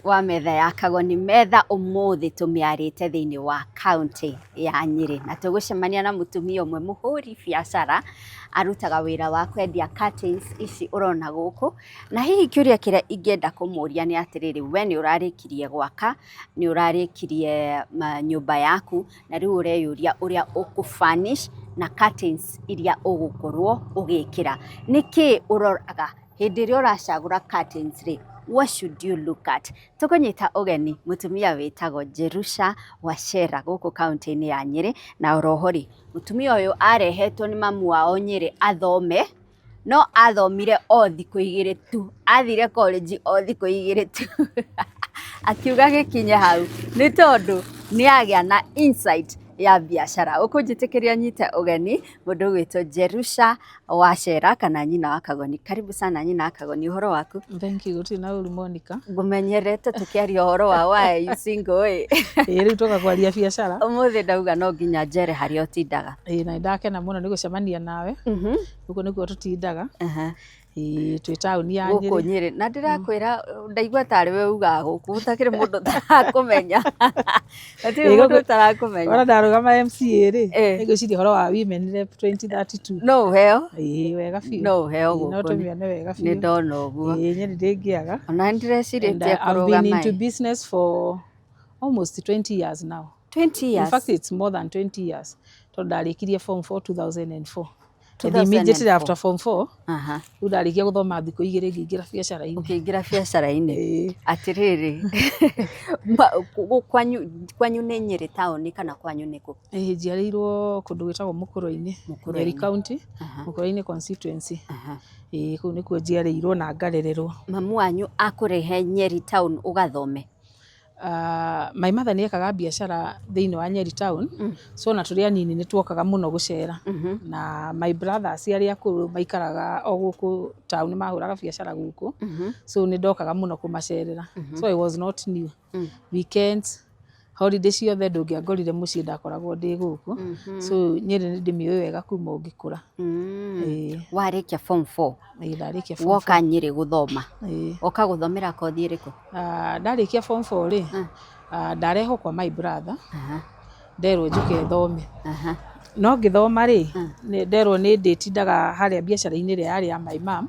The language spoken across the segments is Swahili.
wa Metha ya Kagoni. Metha umuthi tumiarite thiini wa county ya Nyeri na tugucemania na mutumia umwe muhuri biacara arutaga wira wa kwendia curtains ici urona guku, na hihi kiuria kiria ingenda kumuria ni atiriri, we ni urarikirie gwaka, ni urarikirie nyumba yaku na riu ureyuria uria ukufurnish na curtains iria ugukorwo ugikira. Niki uroraga hindi iria uracagura curtains ri, what should you look at? Tukunyita ugeni mutumia witagwo Jerusha Wachera guku county-ini ya Nyeri, na orohori mutumia uyu arehetwo ni mamu wao Nyeri athome, no athomire o thiku igiri tu, athire college o thiku igiri tu akiuga gikinye hau ni tondu ni agia na insight ya biacara. Ukunjitikiria nyite ugeni mundu gwitwo Jerusha Wachera kana nyina wa Kagoni. Karibu sana nyina wa Kagoni, uhoro waku? Thank you. Gutina uri Monica. Ngumenyerete tukiaria uhoro wa why you single riu toka kwaria biacara. Umuthi ndauga no nginya njere haria utindaga. Na ndakena muno ni gucemania nawe. Guku niguo tutindaga. Twi tauni ya Nyeri. Guku Nyeri. Na ndirakwira ndaigua tari we uga guku utakire mundu tarakumenya. Ati mundu tarakumenya. Ora ndarugama MCA ri. Niguciria horo wa women rep 2032. No heo. Wega biu. No heo guku. No tumione wega biu. Ni ndona uguo. Nyeri ndingiaga. Ona ndireciretie kurugama. I've been into business for almost 20 years now. 20 years. In fact, it's more than 20 years. Tondu ndarikirie form 4 2004. And immediately after form 4, ndarikia guthoma thiku igiri ngingira biacara-ini. Ukiingira biacara-ini. Atiriri. Kwanyu ni Nyeri town kana kwanyu niku? Njiarirwo kundu gwitagwo Mukuru-ini, Nyeri County, Mukuru-ini constituency. Kuu nikuo njiarirwo na ngarererwo. Mamu wanyu akurehe Nyeri town ugathome? My mother ni ekaga biacara thiini wa Nyeri town, so na turi anini ni twokaga muno gucera, na my brothers aria akuru maikaraga o guku town mahuraga biacara guku, so ni ndokaga muno kumacerera. So I was not new. Weekends, holidays ciothe ndungiangorire mucii ndakoragwo ndi guku, so Nyeri ni ndimioi wega kuma ungikura. Warikia form 4? Ndarikia form 4. Woka Nyeri guthoma? Oka guthomera kothi iriku? Ndarikia form 4 ri, ndareho kwa my brother, nderwo njuke thome. No ngithoma ri, nderwo ni nditindaga haria biacara-ini ria yari ya my mom.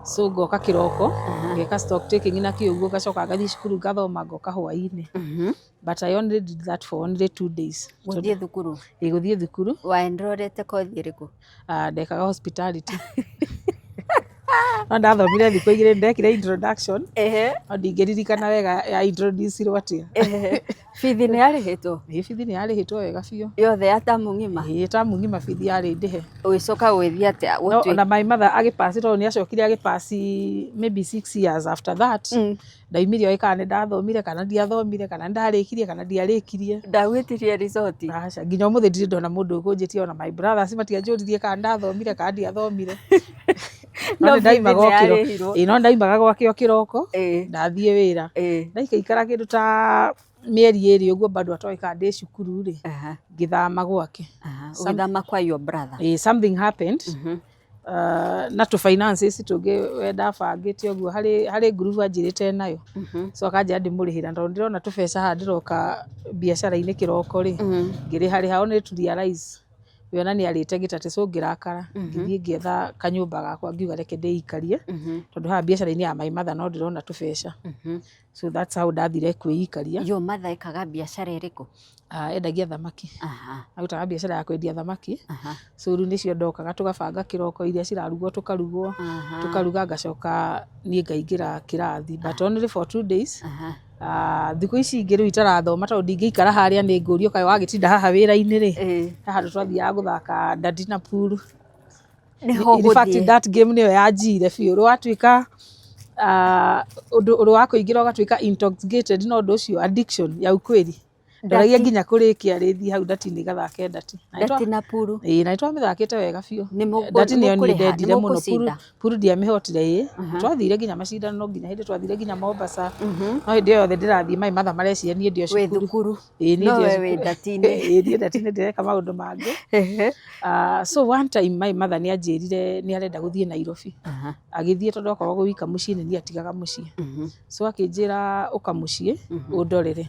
So ngoka kiroko, ngeka stock taking na kiugo gacoka ngathi cukuru ngathoma ngoka hwaini. But I only did that for only 2 days. Guthie thukuru? Guthie thukuru. Wa enrollete kothi iriku? Ndekaga hospitality. Ndathomire thiku igiri ndekire introduction. Ndingiririkana wega ya introduce atia. Bithi ni yarihitwo? Bithi ni yarihitwo wega biu. Yothe ya tamu ngima? Tamu ngima bithi yari ndihe. Ugicoka gwithia atia? Na my mother agipasi to ni acokire agipasi maybe 6 years after that. Ndaimirio ikane ndathomire kana ndiathomire kana ndarikirie kana ndiarikirie. Ndagwitirie result? Aca nginya umuthi ndiri ndona mundu ukunjitie ona my brothers matianjuririe kana ndathomire kana ndiathomire. No ndaimaga gwake kiroko, ndathie wira, ndaikaikara kindu ta mieri iri uguo bado atoika ndi cukuru ri, ngithama gwake. Ugithama kwa your brother? Something happened. Na to finances tungi wenda bangite uguo hari group anjirite nayo, so akanja ndimurihira ndo ndirona tubeca ha ndiroka biacara-ini kiroko ri, ngiri hari hao ni to realize wena ni arite gitate, so ngirakara ngithie ngietha kanyumba gakwa ngiuga reke ndeikarie, tondu ha biacara-ini ya my mother no ndirona tubeca. So that's how ndathire kwiikaria. Your mother ekaga biacara iriku? Endagia thamaki. Arutaga biacara ya kwendia thamaki. So riu nicio ndokaga tugabanga kiroko iria cirarugwo tukaruga ngacoka nie ngaingira kirathi, but only for 2 days. Thiku ici ingĩ rĩu itarathoma tondu ndingĩikara haria nĩ ngũrio kaĩ wagitinda haha wĩra-inĩ rĩ, haha twathiaga guthaka ndandi na pool. In fact that game nĩyo yanjire biũ, rwatuĩka ũndũ wa kũingĩra ũgatuĩka intoxicated na ũndũ ũcio, addiction ya ukweli. ndoragia nginya kurikia rithi hau ndati-inĩ gathake ndati na puru na nitwamĩthakĩte wega biũ ndati nĩyo niĩ ndendire mũno puru ndiamĩhotire twathire nginya macindano nginya hĩndĩ twathire nginya Mombasa no hĩndĩ yothe ndĩrathiĩ Mai Matha mareciria niĩ ndio cukuru no we ndati-inĩ niĩ ndati-inĩ ndĩreka maũndũ mangĩ so one time Mai Matha nĩanjĩrire nĩarenda gũthiĩ Nairobi agĩthiĩ tondũ akoragwo wika mũciĩ nĩ niĩ atigaga mũciĩ so akĩnjĩra ũka mũciĩ ũndorere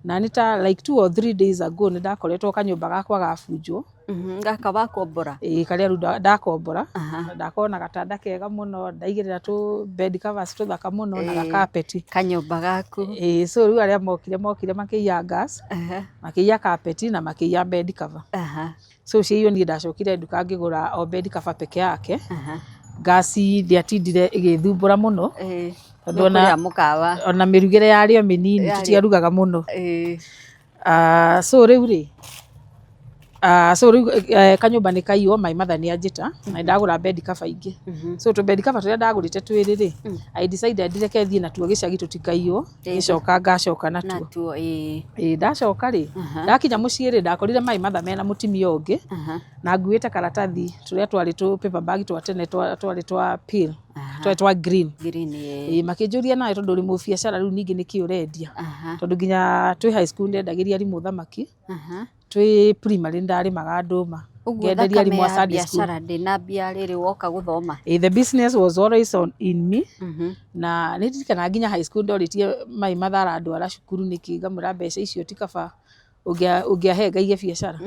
na nĩ ta like 2 or 3 days ago nĩ ndakoretwo kanyũmba gakwa gabunjwo gaka wakombora karĩa rĩu ndakombora ndakona gatanda kega mũno ndaigĩrĩra tu bed covers tũthaka mũno na carpet kanyũmba gaku so rĩu arĩa mokire makĩiya gas makĩiya carpet na makĩiya bed cover so ciyo niĩ ndacokire nduka ngĩgũra o bed cover peke yake gasi ndiatindire ĩgĩthumbũra mũno tondũ ona mĩrugĩre yarĩo mĩnini tũtiarugaga mũno so rĩu kanyũmba nĩ kaiywo Mai Matha nĩanjĩta na ndagũra bed cover ingĩ so tu bed cover tũrĩa ndagũrĩte twĩrĩ I decided ndireke thiĩ natuo gĩcagi tũtikaiywo ngacoka natuo ndacoka ndakinya mũciĩ ndakorire Mai Matha mena mũtimia ũngĩ na nguĩte karatathi tũrĩa twarĩ tu paper bag twa tene twarĩ twa peel twa green makĩnjũria nayo tondũ ũrĩ mũbiacara rĩu ningĩ nĩkĩ ũrendia tondũ nginya twĩ high school ndendagĩria arimũ thamaki twĩ primary ndarĩmaga ndũma ngenderia arimũ a Sunday school ndĩna mbia rĩrĩ woka gũthoma the business was always in me na nĩ ndirikana nginya high school ndorĩtie Mai Matha arandwara cukuru nĩkĩ ngamwĩra mbeca icio ti kaba ũngĩahe ngaige biacara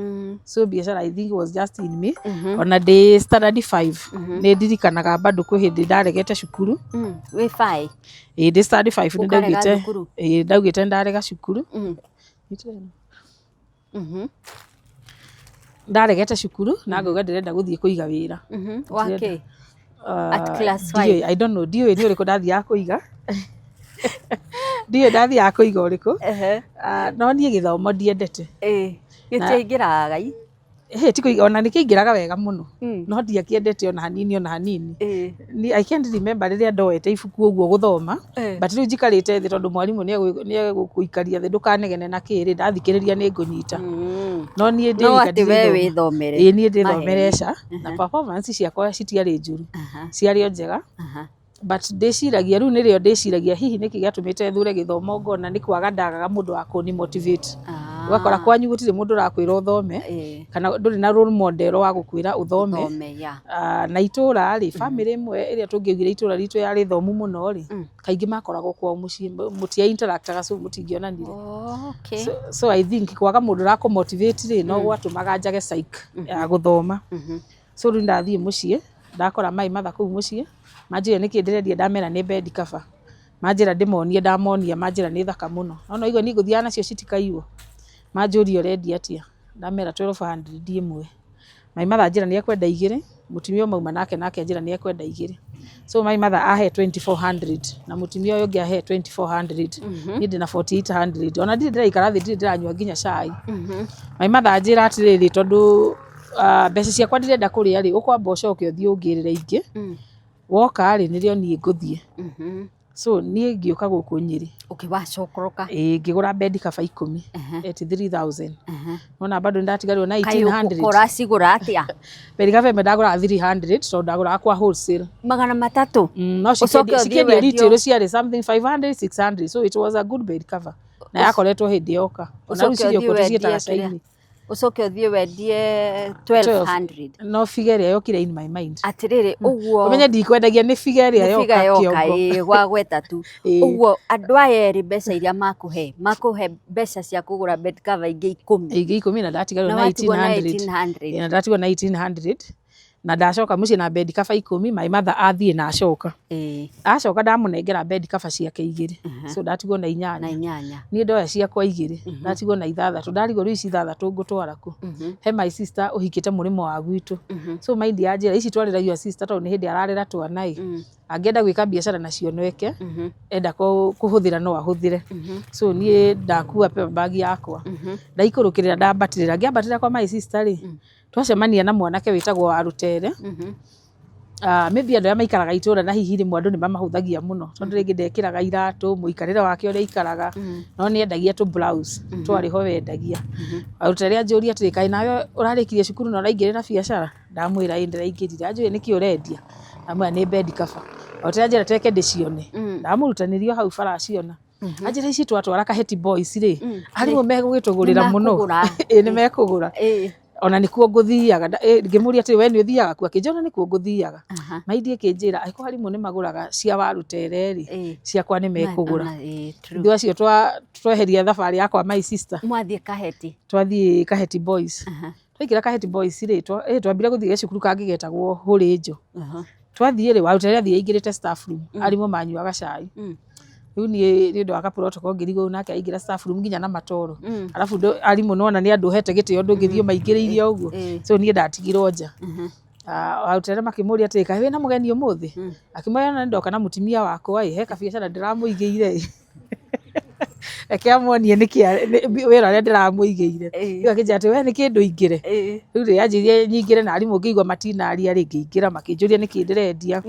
so biacara I think was just in me ona ndĩ standard 5 nĩ ndirikanaga bado kwĩ hĩndĩ ndaregete cukuru wĩ 5 ndĩ standard 5 nĩ ndaugĩte ndarega cukuru ndaregete cukuru na ngauga ndĩrenda gũthiĩ kũiga wĩra wake at class 5 I don't know ndiũĩ nĩ ũrĩkũ ndathiaga kũiga ndiũĩ ndathiaga kũiga ũrĩkũ no niĩ gĩthomo ndiendete gĩtiaingĩraga ti kũiga ona nĩkĩingĩraga wega mũno no ndiakĩendete ona hanini I can't remember rĩrĩa ndoete ibuku ũguo gũthoma but rĩu njikarĩte thĩ tondũ mwarimũ nĩegũikaria thĩ ndũkanegene na kĩrĩ ndathikĩrĩria nĩ ngũnyita no niĩ niĩ ndĩthomereca na performance ciakwa citiarĩ njũru ciarĩ njega but ndĩciragia rĩu nĩrĩo ndĩciragia hihi nĩkĩ gĩatũmĩte thure gĩthomo ngona nĩ kwaga ndagaga mũndũ wa kũni motivate ugakora kwanyu gũtirĩ mũndũ ũrakwĩra ũthome kana ndũrĩ na role model wa gũkwĩra ũthome na itũra family ĩmwe ĩrĩa tũngĩugire itũra ritũ yarĩ thomu mũno kaingĩ makoragwo kwao mũciĩ mũtia interactaga so mũtingĩonanire so I think kwaga mũndũ ũrakũ motivate no gwatũmaga njage psych ya gũthoma so rĩu ndathiĩ mũciĩ ndakora Mai Matha kũu mũciĩ manjĩra nĩkĩ ndĩrendia ndamera nĩ bed cover manjĩra ndĩmonie ndamonia manjĩra nĩ thaka mũno no igua nĩ ngũthiaga nacio citikaiywo manjũria ũrendia atĩa ndamera 1200 ĩmwe Mai Matha njĩra nĩ ekwenda 2 mũtumia mauma nake njĩra nĩ ekwenda 2 so Mai Matha ahe 2400 na mũtumia ũyũ ũngĩ ahe 2400 niĩ ndĩna 4800 ona ndirĩ ndĩraikara thĩ ndirĩ ndĩranyua nginya cai Mai Matha njĩra atĩrĩrĩ tondũ mbeca ciakwa ndirenda kũrĩa ũkwamba ũcoke ũthiĩ ũngĩrĩre ingĩ woka nĩrĩo niĩ ngũthiĩ so niĩ ngĩũka gũkũ Nyĩrĩ ũkĩwacokoroka ngĩgũra bed cover 10 at 3000 nona bado ndatigarirwo na 1800 ukora cigũra atĩa bed cover ndagũra 300 so ndagũra kwa wholesale 300 no cikendia retail ciarĩ something 500 600 so it was a good bed cover na yakoretwo hĩndĩ yoka ona rĩu cirio ciĩtaga caini ucoke ũthiĩ wendie 1200 no figure ĩrĩa yokire in my mind atĩrĩrĩ ũguo ũmenye ndikwendagia nĩ figure ĩrĩa yoka kĩongo gwa gweta tu ũguo andũ aya erĩ mbeca iria makũhe mbeca cia kũgũra bed cover ingĩ 10 na ndatigarwo na 1800 na ndatigwo na 1800 na ndacoka mũciĩ na bed cover 10 Mai Matha athiĩ na acoka acoka ndamũnengera bed cover ciake 2 so ndatigwo na 8 niĩ ndoya ciakwa 2 ndatigwo na 6 ndarigwo rĩu ici 6 ngũtwara kũ he my sister ũhikĩte mũrĩmo wa gwitũ so my dear njĩra ici twarĩragio sister tondũ nĩ hĩndĩ ararĩra twana angĩenda gwĩka biacara nacio nweke enda kũhũthĩra no ahũthĩre so niĩ ndakua paper bag yakwa ndaikũrũkĩrĩra ngĩambatĩrĩra kwa my sister twacemania na mwanake wĩtagwo Warutere maybe andå arä a maikaraga itå ra na hihi rä mwe andå nä mamahåthagia må no tondå rä ngä ndekä raga iratå må ikarä re wake å rä a ikaraga no nä endagia tå twarä ho wendagia Warutere rä a njå ria atä kaä nawe å rarä kirie cukuru na å raingä rä ra biacara ndamwä ra ä ndäraingä rire anjå nä kä å rendia ndamwä ra nä bendi kaba Warutere anjä ra teke ndä cione ndamå rutanä rio hau baraciona anjä ra ici twatwara kaheti boys rä arimå megå gä tå gå rä ra må no nä mekå gå ra ona nä kuo ngå thiaga ngä må ria atä we nä å thiaga kuo akä njona nä kuo ngå thiaga maithiä kä njä ra angä harimå nä magå raga cia Warutere rä ciakwa nä mekå gå ra ithuä acio tweheria thabarä yakwa my sister twathiä kaheti boys twaingä ra kaheti boys rä twambire gå thiä gecukuru kangä getagwo hå rä njå twathiä rä Warutere athiä aingä rä te staff room arimå manyuaga cai rĩu niĩ nĩ ũndũ wa protocol ngĩrigwo nake aingĩra staff room nginya na matoro arabu arimũ nona nĩ andũ hete gĩtĩo ndũngĩthiĩ maingĩrĩirie ũguo so niĩ ndatigirwo nja Warutere makĩmũria atĩ kaĩ wĩna mũgeni ũmũthĩ akĩmwĩra nĩ ndoka na mũtumia wakwa he kabiacara ndĩramũigĩire reke amuonie wĩra ũrĩa ndĩramũigĩire rĩu akĩnjĩra atĩ we nĩ kĩndũ ingĩre rĩu rĩrĩa anjĩrire nyingĩre na arimũ ngĩigua matinaria rĩ ngĩingĩra makĩnjũria nĩkĩ ndĩrendia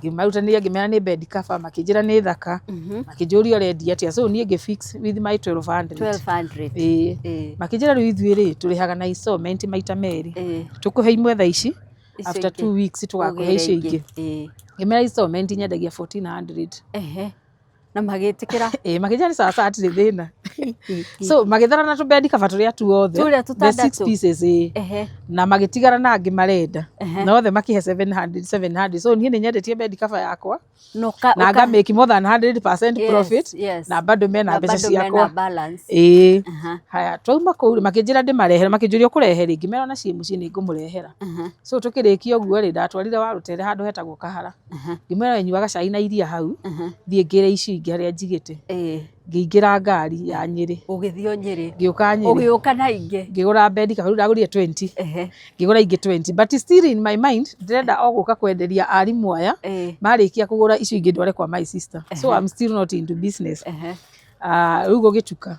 ngĩmarutanĩria ngĩmera nĩ bendi kaba makĩnjĩra nĩ thaka makĩnjũria ũrendia atĩa so niĩ ngĩ-fix with my 1200 makĩnjĩra rĩu ithuĩ rĩ tũrĩhaga na installment maita merĩ tũkũhe imwe thaa ici after 2 weeks tũgakũhe icio ingĩ ngĩmera installment nyendagia 1400 na magĩtĩkĩra makĩnjĩra nĩ sawa atirĩ thĩna so magĩthara na tũbendi kaba tũrĩa tuothe the 6 pieces na magĩtigara na angĩ marenda na othe makĩhe 700 so niĩ nĩ nyendetie bendi kaba yakwa na ngamake more than 100% profit na bado mena mbeca ciakwa haya twauma kũu makĩnjĩra ndĩmarehere makĩnjũria ũkũrehe rĩ ngĩmera ona ciĩ mũciĩ nĩ ngũmũrehera so tũkĩrĩkia ũguo rĩ ndatwarire Warutere handũ hetagwo Kahara ngĩmera we nyuaga cai na iria hau thiĩ ngĩre icio ingĩ harĩa njigĩte ngĩingĩra ngari ya Nyĩrĩ ũgĩthio Nyĩrĩ ngĩũka Nyĩrĩ ũgĩũka na ingĩ ngĩgũra bendi kaba rĩu ndagũrire 20 ngĩgũra ingĩ 20 but still in my mind ndĩrenda o gũka kwenderia arimũ aya marĩkia kũgũra icio ingĩ ndware kwa my sister so I'm still not into business rĩu gũgĩtuka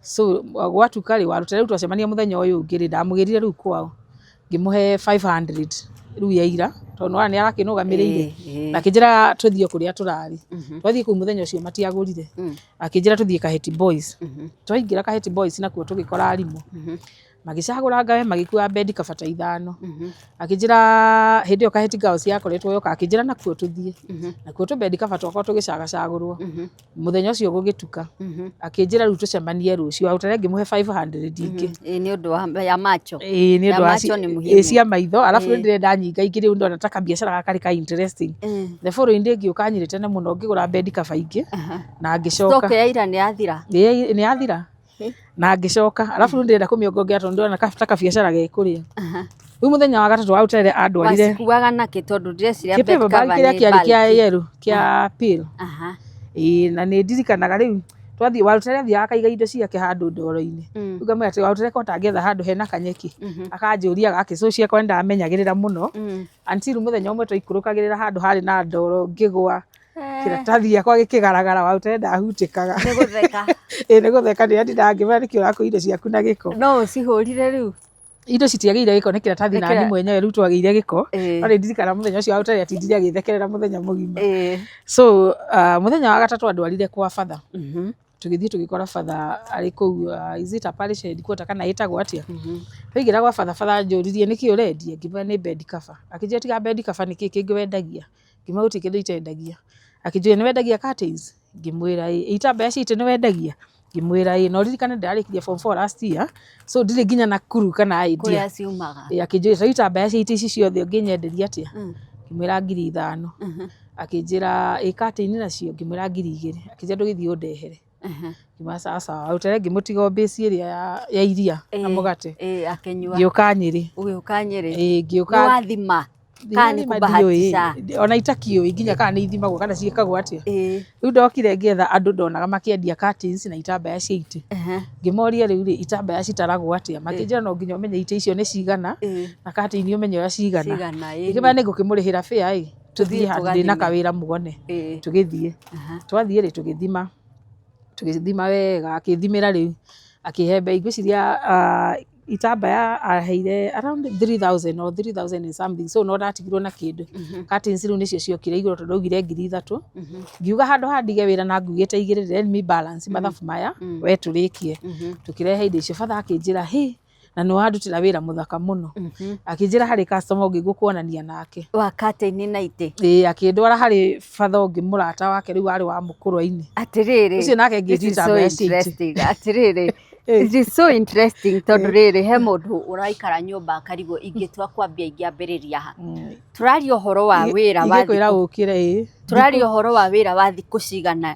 so gwatuka rĩ Warutere rĩu twacemania mũthenya ũyũ ũngĩ rĩ ndamũgĩrire rĩu kwao ngĩmũhe 500 rĩu ya ira tondũ nĩ arakĩnũgamĩrĩire na akĩnjĩra tũthiĩ kũrĩa tũrarĩ twathiĩ kũu mũthenya ũcio matiagũrire akĩnjĩra tũthiĩ kaheti boys twaingĩra kaheti boys nakuo tũgĩkora arimũ magĩcagũra ngawe magĩkua bendi kaba ta 5 akĩnjĩra hĩndĩ ĩyo kaheti girls yakoretwo yoka akĩnjĩra nakuo tũthiĩ nakuo tũbendi kaba twakwa tũgĩcagacagũrwo mũthenya ũcio gũgĩtuka akĩnjĩra rĩu tũcemanie rũciũ Warutere ngĩmũhe 500 ingĩ nĩ ũndũ ya macho nĩ ũndũ wa cia maitho arabu nĩ ndĩrenda nyinga ingĩ rĩu ndona ta kabiacara gaka ka interesting the following day ngĩũka Nyĩrĩ tene mũno ngĩgũra bendi kaba ingĩ na ngĩcoka stock ya ira nĩ yathira nĩ yathira na ngĩcoka arabu nĩ ndĩrenda kũmĩongongera tondũ ndĩrona ta kabiacara gekũrĩa rĩu mũthenya wa gatatũ Warutere andwarire wacikuaga nake tondũ ndĩreciria bendi kaba kĩrĩa kĩarĩ kĩa yellow kĩa pill na nĩ ndirikanaga rĩu twathiĩ Warutere athiaga akaiga indo ciake handũ ndoro-inĩ rĩu ngamwĩra atĩ Warutere ko tangĩetha handũ hena kanyeki akanjũria gake so ciakwa nĩ ndamenyagĩrĩra mũno until mũthenya ũmwe twaikũrũkagĩrĩra handũ harĩ na ndoro ngĩgwa kĩratathi gĩakwa gĩkĩgaragara Warutere ndahutĩkaga nĩ gũtheka nĩ ndindaga ngĩmera nĩkĩ ũrakua indo ciaku na gĩko no ũcihũrire rĩu indo citiagĩire gĩko nĩ kĩratathi na niĩ mwenyewe rĩu twagĩire gĩko no nĩ ndirikana mũthenya ũcio Warutere atindire agĩthekerera mũthenya mũgima so mũthenya wa gatatũ andwarire kwa batha tũgĩthiĩ tũgĩkora batha arĩ kũu is it a parish headquarter kana ĩtagwo atĩa twaingĩra gwa batha njũririe nĩkĩ ũrendia ngĩmwĩra nĩ bendi kaba akĩnjĩra tiga bendi kaba nĩkĩ kĩngĩ wendagia ngĩmwĩra gũtirĩ kĩndũ itendagia akĩnjũria nĩ wendagia curtains ngĩmwĩra itambaya citũ nĩ wendagia ngĩmwĩra no ririkane ndarĩkirie form 4 last year so ndirĩ nginya Nakuru kana idea kũrĩa ciumaga akĩnjũria itambaya citũ ici ciothe ũngĩnyenderia atĩa ngĩmwĩra 5,000 akĩnjĩra curtain nacio ngĩmwĩra 2,000 akĩnjĩra ndũgĩthiĩ ũndehere ngĩmwĩra sawa sawa Warutere ngĩmũtiga mbĩci ĩrĩa ya iria na mũgate ngĩũka Nyĩrĩ ngĩũka wathima kana kubahatisha ona itakiũĩ nginya kana nĩ ithimagwo kana ciĩkagwo atĩa rĩu ndokire ngĩetha andũ ndonaga makĩendia curtains na itambaya cia itĩ ngĩmoria rĩu rĩ itambaya citaragwo atĩa makĩnjĩra no nginya ũmenye itĩ icio nĩ cigana na curtain ũmenye ũrĩa cigana ngĩmera nĩ ngũkĩmũrĩhĩra fare tũthiĩ handũ na kawĩra muone tũgĩthiĩ twathiĩ rĩ tũgĩthima wega akĩthimĩra rĩu akĩhe mbei ngwĩciria itambaya aheire around 3,000 or 3,000 and something, so no ndatigirwo na kindu. Curtains riu nicio ciokire iguru tondu augire 3,000. Ngiuga handu handige wira na ngugite igirire let me balance mathabu maya we turikie. Tukirehe indo icio fatha akinjira hi na no andutira wira muthaka muno. Akinjira hari customer ungi gukuonania nake wa curtain na ite akindwara hari fatha ungi murata wake riu ari wa mukurwa-ini atiriri ucio nake ngitita interesting atiriri. It is so interesting tondu riri he mundu uraikara nyumba akarigwo ingitua kwambia ingiambiriria ha. Turaria uhoro wa wira wa turaria uhoro wa wira wa thiku cigana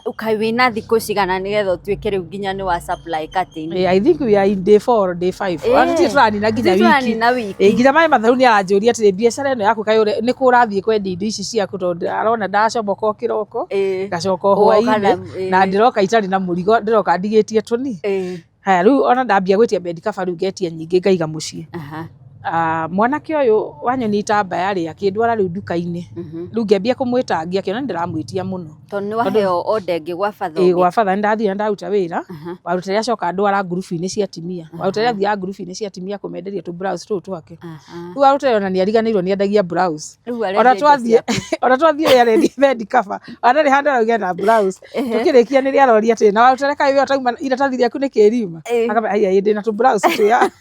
ukai wina thiku cigana nigetha utuike riu nginya ni wa supply curtain. I think we are in day 4 or day 5. Ati turani na nginya wiki nginya mai matharu ni aranjuria ati biacara ino yaku kai ni ku urathie kwendia indo ici ciaku tondu arona ndacomoka kiroko ngacoka hwaini na ndiroka itari na murigo ndiroka ndigitie tuni. Haya riu ona ndambia gwitia bed cover riu getia nyingi ngaiga mucii. Mwanake uyu wanyoni itambaya ri akindwara riu nduka-ini riu ngiambia kumwitangia kiona ndiramwitia muno tondu waheo ode ngi gwa fatha gwa fatha ndathia ndaruta wira Warutere acoka ndwara ngurubu-ini cia atimia. Warutere athia ngurubu-ini cia atimia kumenderia tu blouse tu twake. Riu Warutere ona ni ariganirwo ni endagia blouse ona twathie yarendi bed cover ona ri handu araugia na blouse tukirikia ni riaroria ati na Warutere kai we otauma iratathi riaku ni kirima akaba ai ndina tu blouse tu ya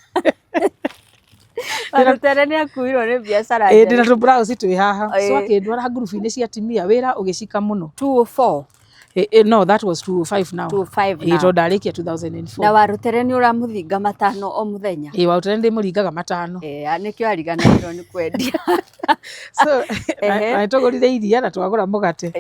Warutere ni akuirwo ni biacara ndina tu blouse tu haha so akindwara ngurubu-ini cia atimia wira ugicika muno 204. No, that was 205 now. 205 now. Ito ndarikia 2004. Na Warutere ni uramuthinga matano o muthenya. Warutere ndi muringaga matano. Nikio ariganirwo ni kwendia. So aitogorire iria na twagura mugate.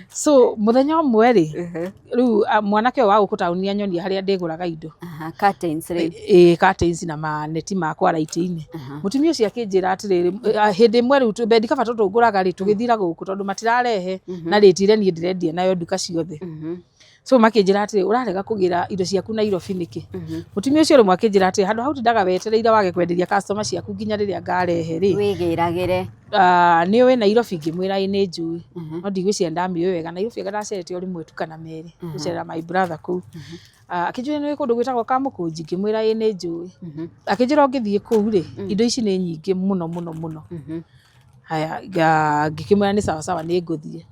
So muthenya umwe ri riu mwanake wa guku taunia nyoni haria ndiguraga indo. Curtains ri. Curtains na maneti makwa raiti-ini. Mutumia ucio akinjira atiriri hindi imwe riu bed cover tutu nguraga ri tugithira guku tondu matirarehe na ritire ni ndirendia nayo nduka ciothe. So makinjira ati urarega kugira indo ciaku Nairobi niki. Mutumia ucio rumwe akinjira ati handu hau tindaga wetereire wage kwenderia customer ciaku nginya riria ngarehe ri wigiragire ni we Nairobi ngimwira ni njui no ndigwiciria ndamio wega Nairobi ngaracerete uri mwetu kana meri gucerera my brother ku akinjira ni kundu gwitagwo Kamukunji ngimwira ni njui akinjira ngithie ku ri indo ici ni nyingi muno muno muno. Haya ngikimwira ni sawa sawa ni nguthie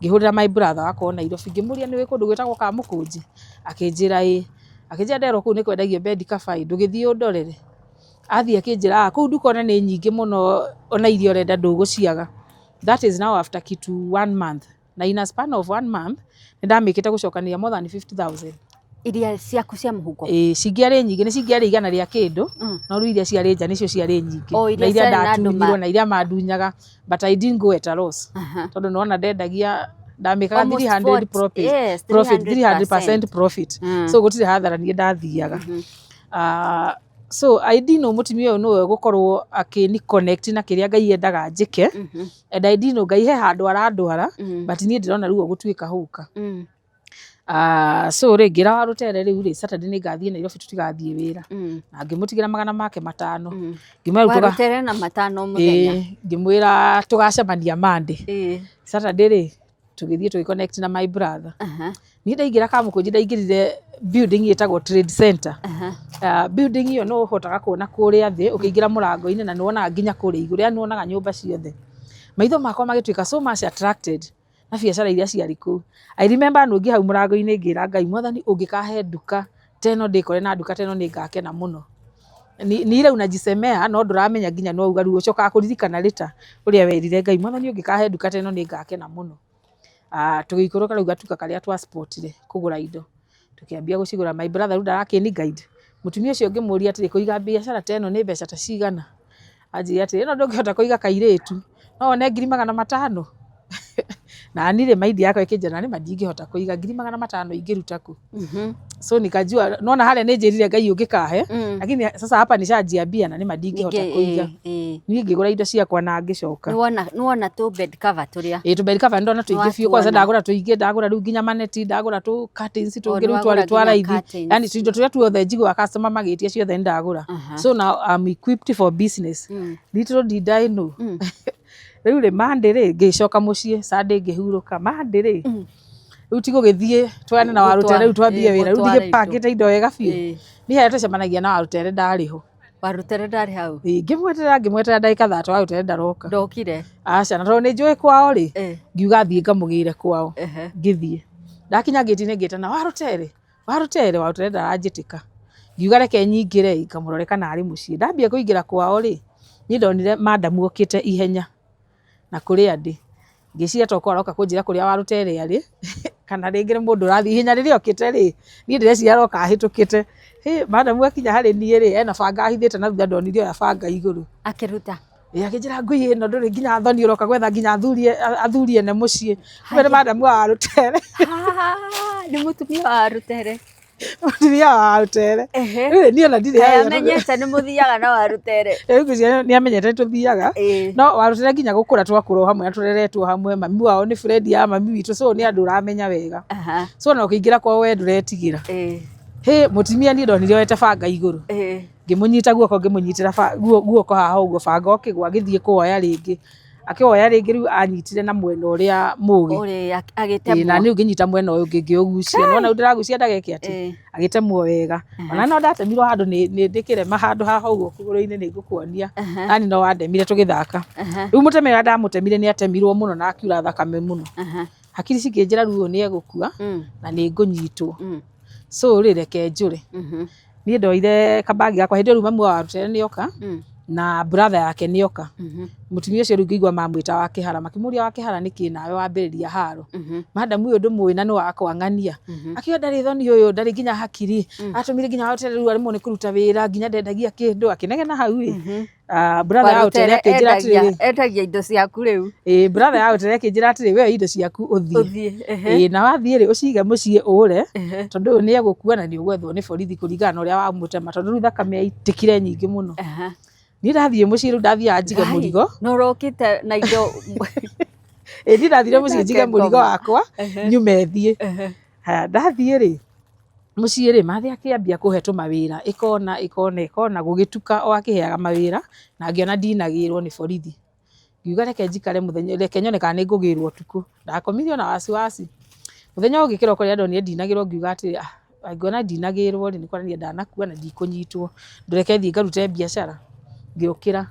ngihurira my brother wako Nairobi ngimuria ni we kundu gwitagwo Kamukunji akinjira akinjira ndero ku ni kwendagio bed cover ndugithie undorere athie akinjira ku nduka ona ni nyingi muno ona irio renda nduguciaga. That is now after kitu 1 month na in a span of 1 month ndamikite gucokania more than 50,000 iria ciaku cia muhuko. Cingiari nyingi ni cingiari igana ria kindu no ru iria ciari nja nicio ciari nyingi na iria ndatunyirwo na iria mandunyaga but I didn't go at a loss tondu nona ndendagia ndamikaga 300 profit. Yes, 300% profit. So gutire hathara ni ndathiaga. So I didn't know mutumia uyu no gukorwo akini connect na kiria Ngai endaga njike and I didn't know Ngai he handu arandwara but ni ndirona ruo gutuika huka. So ringira Warutere riu ri Saturday ni ngathie Nairobi tutigathie wira na ngimutigira magana make 5 ngimarutuga Warutere na 5 muthenya ngimwira tugacemania Monday. Saturday ri tugithie tugiconnect na my brother ni ndaigira Kamukunji ndaingirire building yetagwo Trade Center. Building iyo no hotaga kuona kuria thi ukiingira murango-ini na nuona nginya kuria iguru ya nuonaga nyumba ciothe maitho makwa magituika so much attracted na biacara iria ciari ku. I remember nungi hau murango-ini ngira Ngai mwathani ungikahe nduka teno ndikore na nduka teno ni ngakena muno ni ile unajisemea no nduramenya nginya no ugaru ucoka kuririkana rita uria werire Ngai mwathani ungikahe nduka teno ni ngakena muno. Tugikuruka riu gatuka karia twa sportire kugura indo tukiambia gucigura my brother ruda rakini guide mutumia ucio ngimuria atiri kuiga biacara teno ni mbeca ta cigana anjiri atiri ino ndungihota kuiga kairetu no one 500 na nire maidi yako ikinjana ni madingihota kuiga 500 ingiruta ku. So nikajua naona hale nejirire Ngai ungikahe lakini sasa hapa nishajiambia na ni madingihota kuiga ni ngigura indo ciakwa na ngicoka. Nuona tu bed cover turia tu bed cover ndona tuingi kwanza ndagura tuingi ndagura riu nginya maneti ndagura tu curtains tungi riu twara ithi yani indo turia tuothe njigwa customer magitia ciothe ndagura. So now I'm equipped for business. Little did I know riu ri Monday ri ngicoka mucii Sunday ngihuruka Monday ri riu tigo githie twane na Warutere riu twambie wira riu ndigipangite indo wega biu ni he tũcemanagia na Warutere ndarĩ ho. Warutere ndarĩ hau? Ngĩmweterera ndagĩka 30 Warutere ndaroka. Ndokire? Aca, na tondũ nĩ njũĩ kwao rĩ, ngiuga thiĩ ngamũgĩre kwao. Ngĩthiĩ ndakinya gate-inĩ ngĩtana Warutere ndaranjĩtĩka. Ngiuga reke nyingĩre ngamũrore kana arĩ mũciĩ. Ndambia kũingĩra kwao rĩ, niĩ ndonire madamu okĩte ihenya na kũrĩa ndĩ. Ngĩciria tokorwo aroka kũnjĩra kũrĩa Warutere arĩ kana rĩngĩ nĩ mũndũ ũrathiĩ ihenya rĩrĩa okĩte rĩ, niĩ ndĩreciria aroka ahĩtũkĩte. Madamu akinya harĩ niĩ rĩ, ena banga ahithĩte na thutha ndonire oya banga igũrũ. Akĩruta? Akĩnjĩra ngui ĩno ndũrĩ nginya thoni ũroka gwetha nginya athuri ene mũciĩ. Kumbe nĩ madamu wa Warutere. Nĩ mũtumia wa Warutere? Mũtumia wa Warutere. Niĩ ona ndirĩ amenyete nĩ mũthiaga na Warutere. Rĩu nĩ amenyete tũthiaga. No Warutere nginya gũkũra twakũrwo hamwe na tũreretwo hamwe. Mami wao nĩ friend ya mami witũ, so nĩ andũ ũramenya wega. So no ũkĩingĩra kwao we ndũretigĩra. Mũtumia niĩ ndonire oete banga igũrũ. Ngĩmũnyita guoko ngĩmũnyitĩra guoko haha ũguo banga ũkĩgwa agĩthiĩ kuoya rĩngĩ. Akĩoya rĩngĩ rĩu anyitire na mwena ũrĩa mũgĩ. Ũrĩa agĩtemwo. Na niĩ ngĩnyita mwena ũyũ ũngĩ ngĩũgucia. Nona ndĩragucia ndageke atĩ. Agĩtemwo wega. Ona no ndatemirwo handũ nĩ ndĩkĩrema handũ haha ũguo kũgũrũ-inĩ nĩ ngũkuonia. Nani no wandemire tũgĩthaka. Rĩu mũtemere ndamũtemire nĩ atemirwo mũno na akiura thakame mũno. Hakiri cikĩnjĩra rĩu nĩ egũkua na nĩ ngũnyitwo. So rĩ reke njũre. Niĩ ndoire kabagi gakwa hĩndĩ ĩyo rĩu mami wa Warutere nĩ oka na brother yake nĩ oka. Mũtumia ũcio rĩu ngĩigua mamwĩta wa kĩhara, makĩmũria wa kĩhara nĩkĩ nawe wambĩrĩria haro. Madamu ũyũ ndũmũĩ na nĩ wakwa ng'ania. Akiuga ndarĩ thoni ũyũ, ndarĩ nginya hakiri. Atũmire nginya Warutere rĩu arĩmwo nĩ kũruta wĩra nginya ndendagia kĩndũ, akĩnegena hau brother ya Warutere akĩnjĩra atĩrĩrĩ, endagia indo ciaku rĩu. Brother ya Warutere akĩnjĩra atĩrĩrĩ, we indo ciaku ũthiĩ. Na wathiĩ rĩ ũcige mũciĩ ũre, tondũ ũyũ nĩ egũkua na nĩ ũgwethwo nĩ borithi kũringana na ũrĩa wamũtema, tondũ rĩu thakame yaitĩkire nyingĩ mũno. Niĩ ndathiĩ mũciĩ rĩu ndathiaga njige mũrigo. No ũrokĩte na indo. Niĩ ndathire mũciĩ njige mũrigo wakwa nyume thiĩ. Ndathiĩ rĩ, mũciĩ rĩ mathĩ akĩambia kũhe tũmawĩra, ĩkona gũgĩtuka o akĩheaga mawĩra na ngĩona ndinagĩrwo nĩ borithi. Ngiuga reke njikare mũthenya, reke nyone kana nĩ ngũgĩrwo ũtukũ. Ndakomithio na wasiwasi. Mũthenya ũngĩ kĩroko rĩa ndonire ndinagĩrwo ngiuga atĩrĩ ngona ndinagĩrwo rĩ nĩ kuonania ndanakua na ndikũnyitwo. Ndũreke thiĩ ngarute biacara. Ngĩũkĩra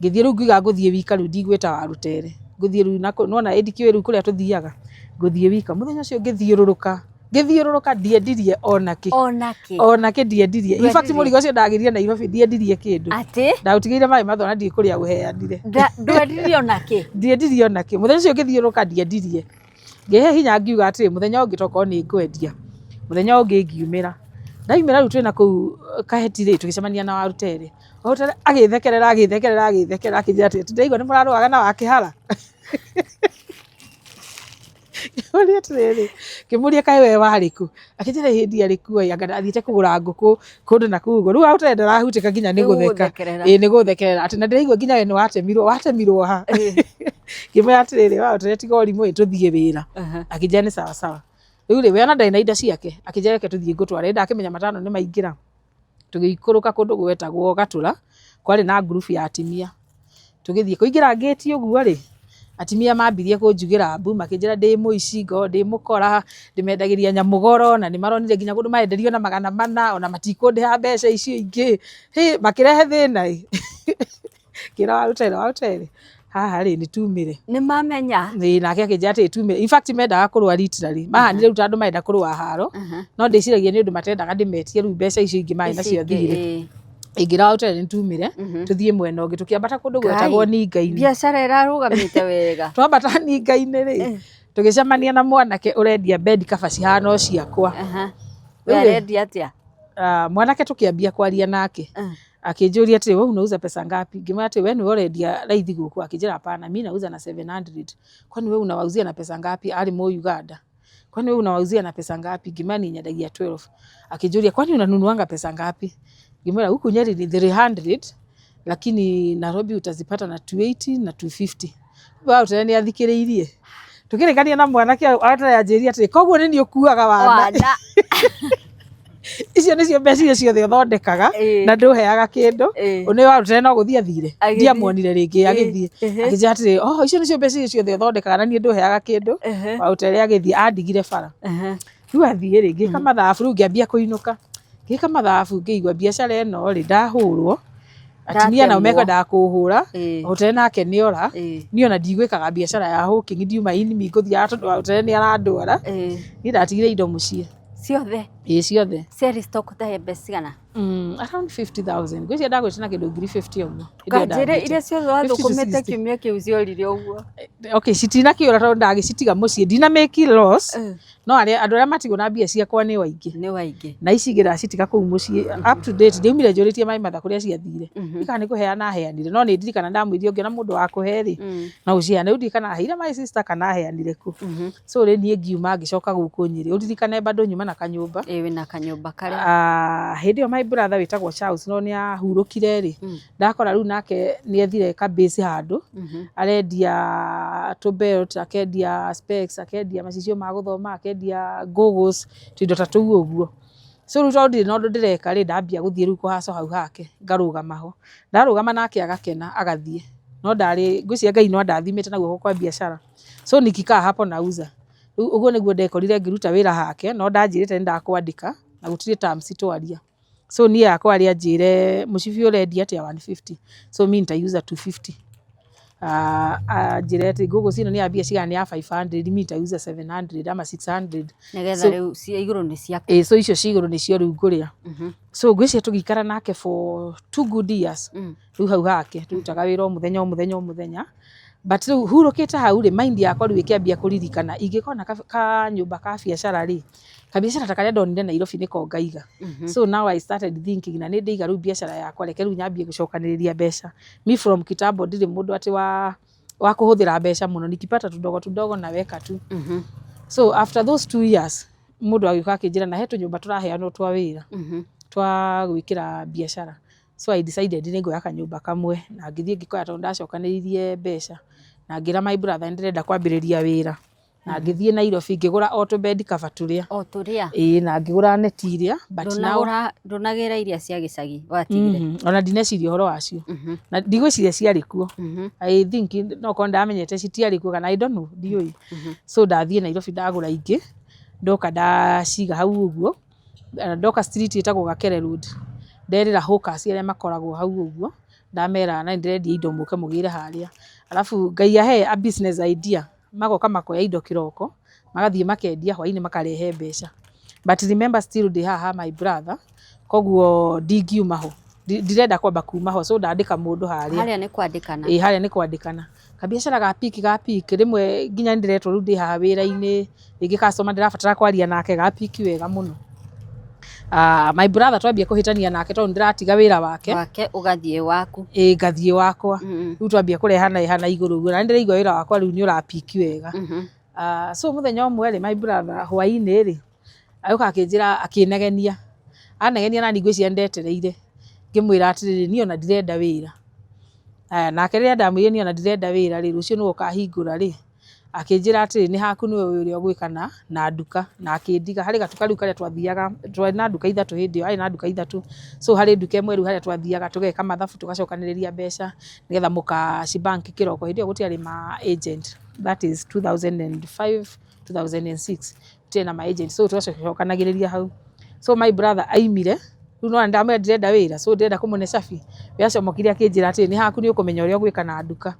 ngĩthiĩ rĩu ngiuga ngũthiĩ wika rĩu ndigwĩta Warutere. Ngũthiĩ rĩu nona ĩndikĩwe rĩu kũrĩa tũthiaga. Ngũthiĩ wika. Mũthenya ũcio ngĩthiũrũrũka ndiendirie onake ndiendirie. In fact mũrigo ũcio ndagĩrire Nairobi ndiendirie kĩndũ. Atĩ? Ndautigĩire maĩ mathona ndiĩ kũrĩa gũheanire. Ndwendirie onake? Ndiendirie onake. Mũthenya ũcio ngĩthiũrũrũka ndiendirie. Ngĩhe hinya ngiuga atĩrĩ mũthenya ũngĩ tokorwo nĩ ngwendia. Mũthenya ũngĩ ngiumĩra. Ndaimĩra rĩu twĩna kũu Kaheti rĩ tũgĩcemania na Warutere. Warutere agĩthekerera akĩnjĩra atĩ ndaigua nĩ mũrarũaga na wa kĩhara. Ngĩmũria atĩrĩrĩ, ngĩmũria kaĩ we warĩ kũ? Akĩnjĩra hĩndĩ arĩ kuo anga athiĩte kũgũra ngũkũ kũndũ na kũu ũguo. Rĩu Warutere ndarahutĩka nginya nĩ gũtheka. Nĩ gũthekerera atĩ na ndĩraigua nginya we nĩ watemirwo ha. Ngĩmwĩra atĩrĩrĩ Warutere tiga ũrimũ tũthiĩ wĩra. Akĩnjĩra nĩ sawa sawa. Rĩu rĩ we ona ndarĩ na indo ciake akĩnjĩra reke tũthiĩ ngũtware. Ndakĩmenya matano nĩ maingĩra. Tũgĩikũrũka kũndũ gwetagwo Gatũra, kwarĩ na group ya atimia. Tũgĩthiĩ kũingĩra gate ũguo rĩ, atimia mambirie kũnjugĩra mbu makĩnjĩra ndĩ mũici ndĩ mũkora, ndĩmendagĩria nyamũgoro na nĩ maronire nginya kũndũ maenderio na 400 ona matikũndĩha mbeca icio ingĩ. Makĩrehe thĩna. Kĩra Warutere haha rĩ nĩ tumĩre. Nĩ mamenya. Nake akĩnjĩra atĩ tumĩre. In fact mendaga kũrũa literally. Mahanire rĩu tondũ marenda kũrũa haro. No ndĩciragia nĩ ũndũ matendaga ndĩmetie rĩu mbeca icio ingĩ marĩ nacio thirĩ. Ingĩra Warutere nĩ tumĩre tũthiĩ mwena ũngĩ tũkĩambata kũndũ gwetagwo Ninga-inĩ. Biacara ĩrarũgamĩte wega. Twambata Ninga-inĩ rĩ tũgĩcemania na mwanake ũrendia bed cover cihana o ciakwa. We arendia atĩa? Mwanake tũkĩambia kwaria nake. Akĩnjũria atĩ wewe unauza pesa ngapi? Ngĩmwĩra atĩ wewe nĩ ũrendia raithi gũkũ. Akĩnjĩra hapana mimi nauza na 700. Kwani wewe unawauzia na pesa ngapi? Ari mo Uganda. Kwani wewe unawauzia na pesa ngapi? Ngimani nyadagia 12. Akĩnjũria kwani unanunuanga pesa ngapi? Ngimwĩra huku Nyeri ni 300 lakini Nairobi utazipata na 280 na 250. Wao tena athikĩrĩirie. Tũkĩrĩkania na mwanake atanjĩria atĩ koguo nĩ niĩ ũkuaga wanda. Icio nĩcio mbeca icio ciothe ũthondekaga na ndũheaga kĩndũ. Nĩ Warutere no gũthiĩ athire. Ndiamuonire rĩngĩ agĩthiĩ. Akĩnjĩra atĩrĩ icio nĩcio mbeca icio ciothe ũthondekaga na niĩ ndũheaga kĩndũ. Warutere agĩthiĩ andigire bara. Rĩu athiĩ rĩngĩ kamathabu rĩu ngĩambia kũinũka. Gika mathabu ngĩigua biacara ĩno rĩ ndahũrwo. Atumia nao mekwendaga kũhũra. Warutere nake nĩora. Niĩ ona ndigwĩkaga biacara ya hawking ndiuma ini ngũthiaga Warutere nĩ arandwara. Niĩ ndatigire indo mũciĩ. Ciothe? Ciothe. Ciarĩ stock ta mbeca cigana? Around 50,000. Ngwĩciria ndagwĩte na kĩndũ ngiri 50 ũguo. Kanjĩre iria ciothe wathũkũmĩte kiumia kĩu ciorire ũguo. Okay, citinakĩũra tondũ ndagĩcitiga mũciĩ. Ndina make loss. No andũ arĩa matigwo na mbia ciakwa nĩ waingĩ. Nĩ waingĩ. Na ici ngĩracitiga kũu mũciĩ. Up to date ndiaumire njũrĩtie maĩ matha kũrĩa ciathire. Ika nĩ kũheana heanire. No nĩ ndirikana ndamwĩrire ũngĩona mũndũ wa kũhe rĩ. Na ũciheane. Ndirikana heire my sister kana heanire ku. So rĩ niĩ ngiuma ngĩcoka gũkũ Nyĩrĩ. Ũririkane bado nyuma na kanyũmba. Wĩna kanyũmba karĩa. Hĩndĩ ĩyo my brother wĩtagwo Charles no nĩ ahurũkire rĩ. Ndakora rĩu nake nĩ ethire kabĩci handũ. Arendia tũbelt, akendia specs, akendia macicio ma gũthoma, akendia goggles, tũindo ta tũu ũguo. So rĩu tondũ ndirĩ na ũndũ ndĩreka rĩ ndambia gũthiĩ rĩu kũhaco hau hake ngarũgama ho. Ndarũgama nake agakena agathiĩ. No ndarĩ ngwĩciria Ngai no ndathimĩte na guoko kwa biacara. So nikikaa hapo nauza. Rĩu ũguo nĩguo ndekorire ngĩruta wĩra hake no ndanjĩrĩte ndakwandĩka na gũtirĩ terms twaria. So niĩ yakwa arĩa njĩre mũcibi ũrendia atĩa 150. So mimi nitaiuza 250. Njĩre atĩ ngũgũ cino nĩ ya mbia cigana ya 500 mimi nitaiuza 700 ama 600. Nĩgetha rĩu cia igũrũ nĩ ciake. So icio cia igũrũ nĩcio rĩu ngũrĩa. So ngwĩciria tũgĩikara nake for 2 good years. Rĩu hau hake tũrutaga wĩra o mũthenya. But rĩu hurũkĩte hau rĩ mind yakwa rĩu ĩkĩambia kũririkana ingĩkona kanyũmba ka biacara rĩ. Kabiacara ta karĩa ndonire Nairobi nĩko ngaiga. So now I started thinking na nĩ ndĩiga rĩu biacara yakwa reke rĩu nyambie gũcokanĩrĩria mbeca. Me from kitambo ndirĩ mũndũ atĩ wa kũhũthĩra mbeca mũno nikipata tudogo na weka tu. So after those 2 years mũndũ agĩũka akĩnjĩra na he tũnyũmba tũraheanwo twa wĩra. Twa gwĩkĩra biacara. So I decided nĩ ngũoya kanyũmba kamwe na ngĩthiĩ ngĩkoya tondũ ndacokanĩrĩirie mbeca. Na ngĩra my brother ndĩrenda kwambĩrĩria wĩra. Na ngĩthiĩ Nairobi ngĩgũra auto bed cover tũrĩa. O tũrĩa. Na ngĩgũra neti iria but now ndũnagĩra iria cia gĩcagi watigire. Ona ndineciria ũhoro wacio. Na ndigwĩciria ciarĩ kuo. I think no kon ndamenyete citiarĩ kuo kana I don't know ndiũĩ. So ndathiĩ Nairobi ndagũra ingĩ. Ndoka ndaciga hau ũguo. Ndoka street ĩtagwo Gakere Road. Nderĩra hawkers arĩa makoragwo hau ũguo. Ndamera na ndĩrendia indo mũke mũgĩre harĩa. Alafu Ngai ahe a business idea. Magoka makoya indo kĩroko magathiĩ makendia hwainĩ makarehe mbeca. But remember still ndĩ haha my brother koguo ndingiuma ho ndirenda kwamba kuma ho so ndandĩka mũndũ harĩa. Harĩa nĩ kwandĩkana. Harĩa nĩ kwandĩkana. Kabiacara ga piki rĩmwe nginya ndiretwo rĩu ndĩ haha wĩra-inĩ rĩngĩ customer ndĩrabatara kwaria nake ga piki wega mũno. My brother twambia kũhĩtania nake tondũ ndĩratiga wĩra wake ũgathiĩ waku. Ngathiĩ wakwa. Rĩu twambia kũrehana igũrũ ũguo na ndĩraigua wĩra wakwa rĩu nĩ ũrapiki wega. So mũthenya ũmwe rĩ my brother hwainĩ rĩ agĩũka akĩnjĩra akĩnegenia. Anegenia na ningwĩciria ndetereire. Ngĩmwĩra atĩrĩrĩ niĩ ona ndirenda wĩra. Nake rĩrĩa ndamwĩrire niĩ ona ndirenda wĩra rĩ rũciũ nĩwe ũkahingũra rĩ. Akĩnjĩra atĩrĩ nĩ haku nĩwe ũrĩa ũgwĩka na nduka na akĩndiga harĩ gatuka rĩu karĩa twathiaga twarĩ na nduka ithatũ hĩndĩ ĩyo arĩ na nduka ithatũ. So harĩ nduka ĩmwe rĩu harĩa twathiaga tũgeka mathabu tũgacokanĩrĩria mbeca nĩgetha mũkacibank kĩroko. Hĩndĩ ĩyo gũtiarĩ ma agent. That is 2005 2006 gũtirĩ na ma agent. So tũgacokanagĩrĩria hau. So my brother aimire rĩu no ndamwĩra ndirenda wĩra so ndirenda kũmũne cabi. We acomokire akĩnjĩra atĩrĩ nĩ haku nĩ ũkũmenya ũrĩa ũgwĩka na nduka.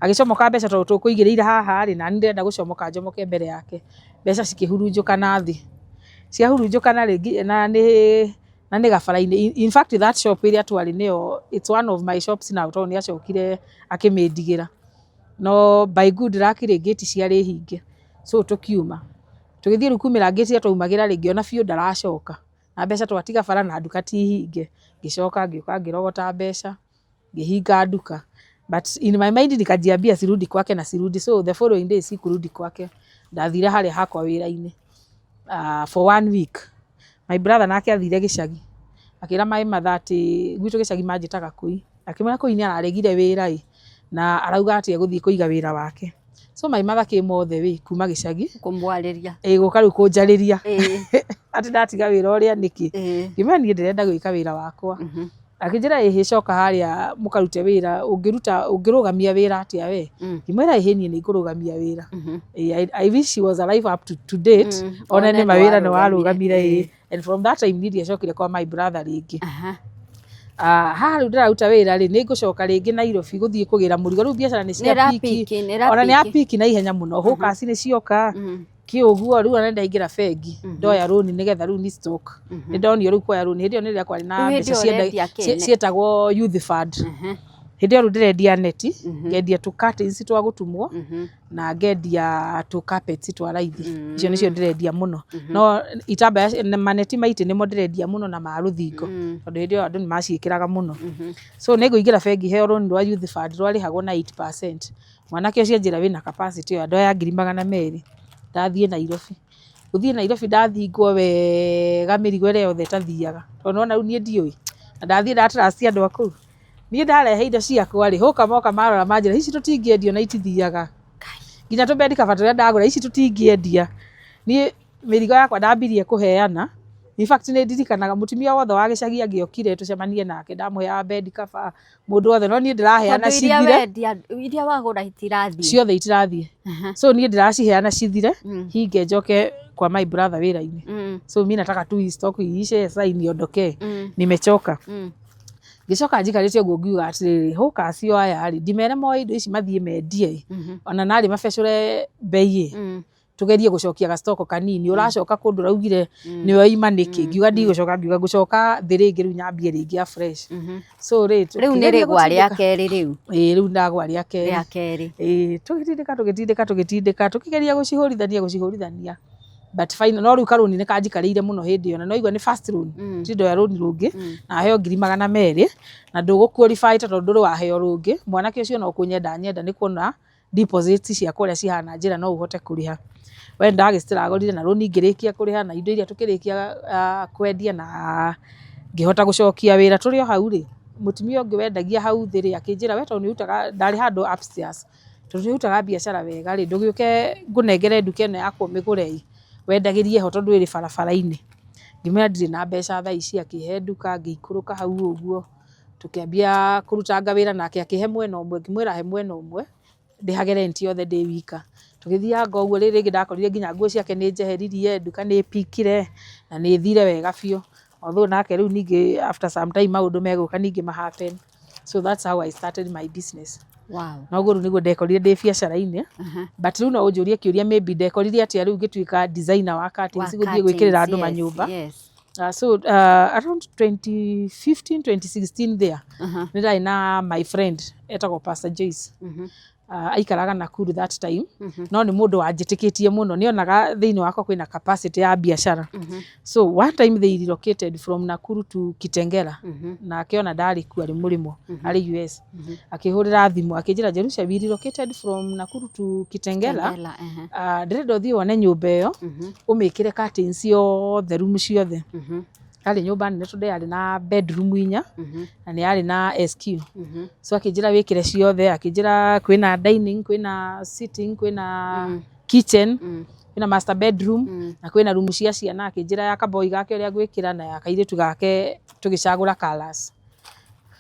Agĩcomoka mbeca tondũ tũkũigĩrĩire haha rĩ na ndirenda gũcomoka njomoke mbere yake. Mbeca cikĩhurunjũkana thĩ. Ciahurunjũkana rĩ na nĩ gabara-inĩ. In fact that shop ĩrĩa twarĩ nĩyo it's one of my shops now tondũ nĩ acokire akĩmĩndigĩra. No by good luck rĩ gate ciarĩ hinge. So tũkiuma. Tũgĩthiĩ rĩu kumĩra gate twaumagĩra rĩ ngĩona biũ ndaracoka. Na mbeca twatiga bara na nduka ti hinge. Ngĩcoka ngĩũka ngĩrogota mbeca ngĩhinga nduka. But in my mind nikajiambia sirudi kwake na sirudi. So the following day sikurudi kwake. Ndathire harĩa hakwa wĩra-inĩ. For 1 week. My brother nake athire gĩcagi. Akĩra maĩ matha atĩ gwitũ gĩcagi manjĩtaga kũi. Akĩmwĩra kũi nĩ araregire wĩra na arauga atĩ egũthiĩ kũiga wĩra wake. So my mother came all the way kuma gĩcagi. Kũmwarĩria. Gũka rĩu kũnjarĩria. Atĩ ndatiga wĩra ũrĩa nĩkĩ. Ngĩmwĩra niĩ ndĩrenda gwĩka wĩra wakwa. akijira ihicoka haria mukarute wira ungirugamia wira atia we kimwira ihini ni ngurugamia wira I wish she was alive up to date ona ni mawira no warugamire and from that time nidi acokire kwa my brother ringi haru ndiraruta wira ri ni ngucoka ringi Nairobi guthie kugira murigo ru biacara ni cia piki ona ni apiki na ihenya muno hukasi ni cioka kiuguo riu ana ndaingira bengi ndoya runi nigetha riu ni stock ni ndonio riu kwa runi hindi ni kwari na mbeca cietagwo youth fund hindi riu ndirendia neti ngendia tu curtains twa gutumwo na ngendia tu carpets twa raithi icio nicio ndirendia muno no itamba maneti maiti nimo ndirendia muno na maruthingo tondu hindi andu ni maciikiraga muno so ni nguingira bengi heo runi rwa youth fund rwarihagwo na 8%. Mwanake ucio njira wina capacity yo ndoya 200,000 ndathie Nairobi uthie Nairobi ndathingwo wega mirigo ire yothe tathiaga tondu ona riu nie ndiui na ndathie ndatrust andu aku nie ndarehe indo ciakwa ri huka moka marora manjira ici tutingiendio na itithiaga nginya tumbendi kabaturia ndagura ici tutingiendia nie mirigo yakwa ndambirie kuheana. In fact ni ndirikanaga mutumia wothe wa gicagi angiokire tucemanie nake ndamuheaga bed cover mundu wothe no nie ndiraheana cithire iria wagura itirathie ciothe itirathie so nie ndiraciheana cithire hinge njoke kwa my brother wira-ini so mimi nataka tu stock iishe sasa iniondoke nimechoka gicoka njikaritie guo ngiuga atiriri huka cio aya ri ndimere mo indo ici mathie mendie ona nari mabecure bei tugerie gucokia ga stock kanini uracoka kundu raugire niyo imaniki ngiuga ndigucoka ngiuga gucoka thiringi riu nyambie ringi a fresh so riu ni rigwa ria keri riu riu ndagwa ria keri tugitindika tukigeria gucihurithania but fine no riu karuni ni kanjikarire muno hindi ona no igwa ni first loan tindo ya loan rungi na heo 200,000 na ndugu qualify tondu nduru wa heo rungi mwanake ucio no kunyenda ni kuona deposit cia kuria cihana njira no uhote kuriha we ndagistagorire na loan ingirikia kuriha na indo iria tukirikia kwendia na ngihota gucokia wira turio hau ri mutumia ungi wendagia hau thiri akinjira we tondu utaga ndari handu upstairs tondu utaga biacara wega ri ndugiuke ngunengere nduke ino yakwa migurei wendagirie ho tondu iri barabara-ini ngimera ndiri na mbeca thaa ici akihe nduka ngiikuruka hau uguo tukiambia kurutanga wira nake akihe mwena umwe ngimwira he mwena umwe ndihage rent yothe ndi wika tugithianga uguo riri ngidakorire nginya nguo ciake ni njeheririe nduka ni pikire na ni thire wega biu although nake riu ningi after some time maundu meguka ningi mahappen so that's how I started my business. Wow. Na guru niguo ndekorire ndi biacara-ini but riu no unjurie kiuria maybe ndekorire atia riu ngituika designer wa curtains guthie gwikirira andu manyumba so around 2015 2016 there nira ina my friend etagwo Pastor Joyce aikaraga Nakuru that time no ni mundu wanjitikitie muno nionaga thiini wako kwina capacity ya biacara so one time they relocated from Nakuru to Kitengela na akiona ndari ku ari murimo ari US akihurira thimu akinjira Jerusalem we relocated from Nakuru to Kitengela ndirendo thii wone nyumba iyo umikire curtains yothe room ciothe ali nyumba nene tondu yari na bedroom 4 na ni yari na SQ so akinjira wikire ciothe akinjira kwina dining kwina sitting kwina kitchen kwina master bedroom na kwina room cia ciana akinjira ya kaboi gake uria gwikira na ya kairitu gake tugicagura colors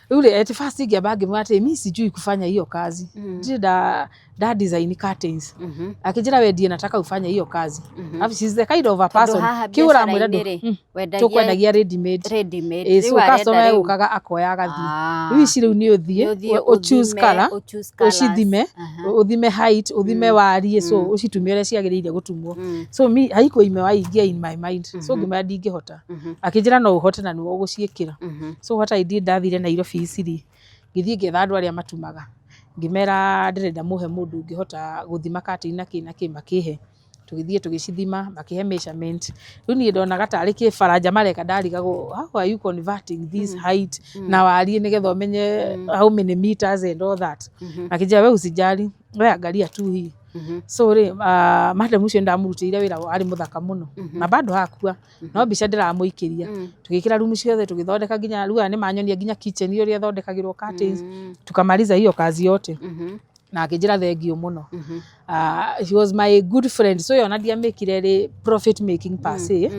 ule at first ngiamba ngimwate mimi sijui kufanya hiyo kazi ndida design curtains akijira wedie nataka ufanye hiyo kazi afi she's the kind of a person kiura mwira tukwendagia ready made so customer ukaga akoya gathi ici riu ni uthie o choose color ucithime uthime height uthime warie so ucitumire ciagiriire gutumwo so mi haiko ime waingia in my mind so ngima ndingihota akijira no uhote na niwo guciikira so what I did ndathire Nairobi iciri ngithie ngetha andu aria matumaga ngimera ndirenda muhe mundu ngihota guthima kati na ki makihe tugithie tugicithima makihe measurement riu ni ndonaga tari ki faranja mareka ndarigago how are you converting this height na warie nigetha umenye how many meters and all that akijia we usijali we angalia tu hii so ri madam ucio ndamurutire wira ari muthaka muno na bado hakua no mbica ndiramuikiria tugikira room ciothe tugithondeka nginya ruga ni manyonia nginya kitchen iyo ria thondekagirwo curtains tukamaliza hiyo kazi yote na akijira thengio muno he was my good friend so yona dia mekire ri profit making per se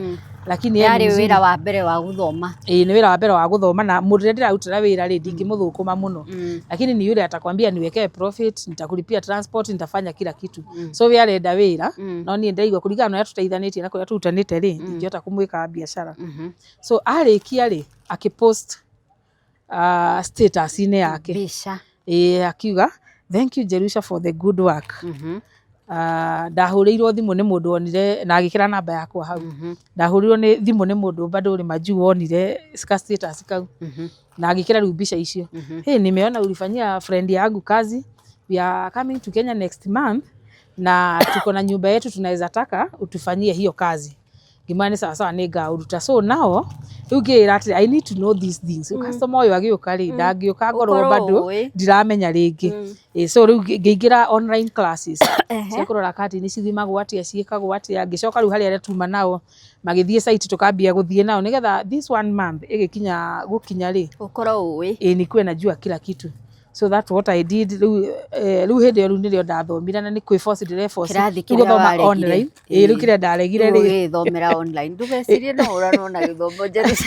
lakini yari wira wa mbere wa guthoma ni wira wa mbere wa guthoma na mundu ria ndirarutira wira ri ndingimuthukuma muno lakini ni yule atakwambia niwekee profit nitakulipia transport nitafanya kila kitu so we arenda wira no ni ndaigwa kuringana na tuteithanĩtie na kuria turutanĩte ri ndingĩhota kumwika biacara so arikia ri akipost status ine yake bisha akiuga thank you Jerusha for the good work ndahũrĩirwo thimũ nĩ mũndũ wonire na agĩkĩra namba yakwa hau ndahũrĩirwo nĩ thimũ nĩ mũndũ bado ũrĩ majuu wonire status kau na agĩkĩra rĩu mbica icio hey nimeona ulifanyia friend yangu kazi we are coming to Kenya next month na tuko na nyumba yetu tunaweza taka utufanyie hiyo kazi gimani sawa sawa nĩ ngauruta so now ugira ati I need to know these things customer oyo agĩũka rĩ ndangĩũka ngorwo bado ndiramenya rĩngĩ so rĩu ngĩingĩra online classes cia kũrora katini cithimagwo atia ciĩkagwo atia ngĩcoka rĩu harĩa tuma nao magĩthiĩ site tukambia gũthiĩ nao nigetha this one month ĩgĩkinya gũkinya rĩ ũkorwo ũĩ nĩ kwĩ najua kila kitu so that's what I did rĩu hĩndĩ ĩyo nĩrĩo ndathomire na nĩ kwĩforce ndĩreforce gũthoma online rĩu kĩrĩa ndaregire rĩ gũthomera online ndũgecirie no ũranwo na gĩthomo Jerusha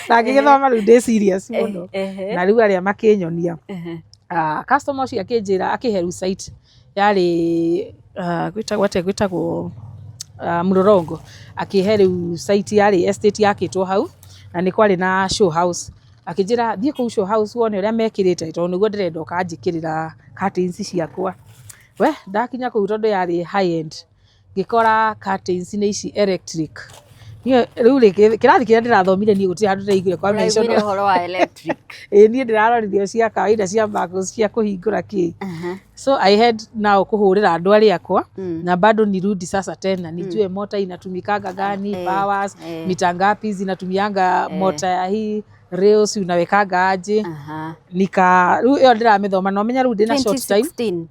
na ngĩgĩthoma rĩu ndĩ serious mũno na rĩu arĩa makĩnyonia customer ũcio akĩnjĩra akĩhe site yarĩ gwĩtagwo Mlolongo akĩhe rĩu site yarĩ estate yakĩtwo hau na nĩ kwarĩ na show house akijira thiĩ kũu show house wone ũrĩa mekĩrĩte tondũ nĩguo ndĩrenda ũkanjĩkĩrĩra curtains ciakwa we ndakinya kũu tondũ yarĩ high end ngĩkora curtains nĩ ici electric rĩu kĩrathi kĩrĩa ndĩrathomire niĩ gũtirĩ handũ ndaigire kwa mention ũhoro wa electric niĩ ndĩrarorithio cia kawaida cia buckles cia kũhingũra kĩ so I had now kuhurira andũ arĩa akwa na bado nirudi sasa tena nijue mota inatumikaga gani powers mita ngapi zinatumianga mota ya hii rails unawekaga aje nika rĩu ndiramithoma no menya rĩu ndina short time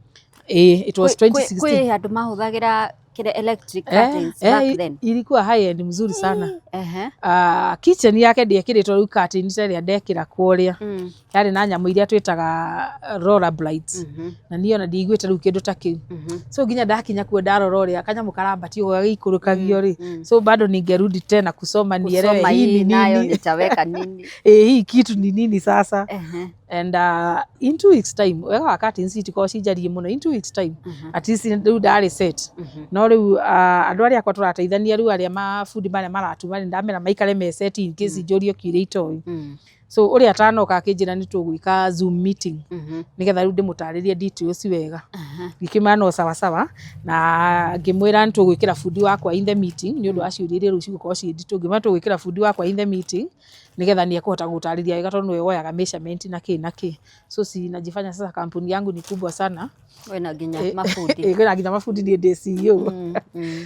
it was 2016 kwĩ andũ mahũthagĩra kile electric curtains back then ilikuwa high end mzuri sana kitchen yake ndiekĩrĩtwo rĩu curtains ĩrĩa ndekĩra kũrĩa yarĩ na nyamũ iria twĩtaga roller blades na niyo na ndigwĩte rĩu kĩndũ ta kĩu so nginya ndakinya kuo ndarora ũrĩa kanyamũ karambatio gagĩikũrũkagio rĩ so bado ningerudi tena kusoma nielewe hii nayo nitaweka nini hii kitu ni nini sasa and in 2 weeks time wega wakati nsiti kwa cijarie muno in 2 weeks time at least rĩu ndarĩ set no rĩu andũ arĩa akwa tũrateithania rĩu arĩa mabundi marĩa maratuma nĩ ndamera maikare me set in case njũrio kire itoĩ so ũrĩa atanoka akĩnjĩra nĩ tũgwĩka zoom meeting nigetha rĩu ndĩmũtarĩrie details wega ngĩkĩmana no sawa sawa na ngĩmwĩra nĩ tũgwĩkĩra bundi wakwa in the meeting nĩ ũndũ wa ciũria iria rĩu cigũkorwo ciĩ nditũ ngĩmwĩra tũgwĩkĩra bundi wakwa in the meeting nigetha nĩ ekũhota gũtarĩria wega tondũ nĩwe woyaga measurement na kĩ so najifanya sasa kampuni yangu ni kubwa sana wena nginya mafundi wena nginya mafundi ni ndĩ CEO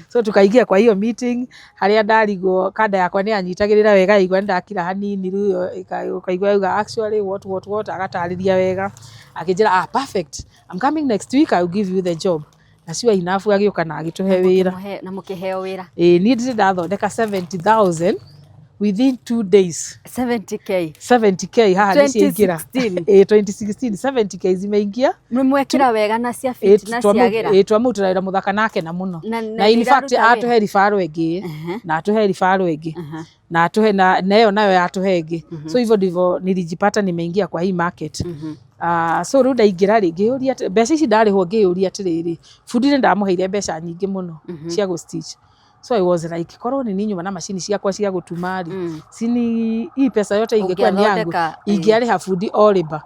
so tukaingia kwa hiyo meeting harĩa ndarigwo kanda yakwa nĩ anyitagĩrĩra wega igwa ndakira hanini rĩu kaigwa yuga actually what agatarĩria wega akĩnjĩra perfect I'm coming next week I will give you the job na sure enough agĩũka na agĩtũhe wĩra na mũkĩheo wĩra niĩ ndĩrĩ ndathondeka 70,000 within 2 days 70k haha nĩ ciaingĩra 2016 70k zimeingia mwekĩra wega na cia fit na ciagĩra twamũtĩra wĩra mũthaka nake na mũno na in fact atũhe ribaro ĩngĩ na atũhe ribaro ĩngĩ na atũhe na ĩyo nayo atũhe ĩngĩ so hivyo ndivyo nilijipata nimeingia kwa hii market so rĩu ndaingĩra rĩ ngĩyũria mbeca ici ndarĩhwo ngĩyũria atĩrĩrĩ bundi nĩ ndamũheire mbeca nyingĩ mũno cia gũ stitch so I was like korwo ni nyuma na machine ciakwa cia gũtuma rĩ sini hii pesa yote ingekuwa ni yangu ingĩarĩha bundi oliver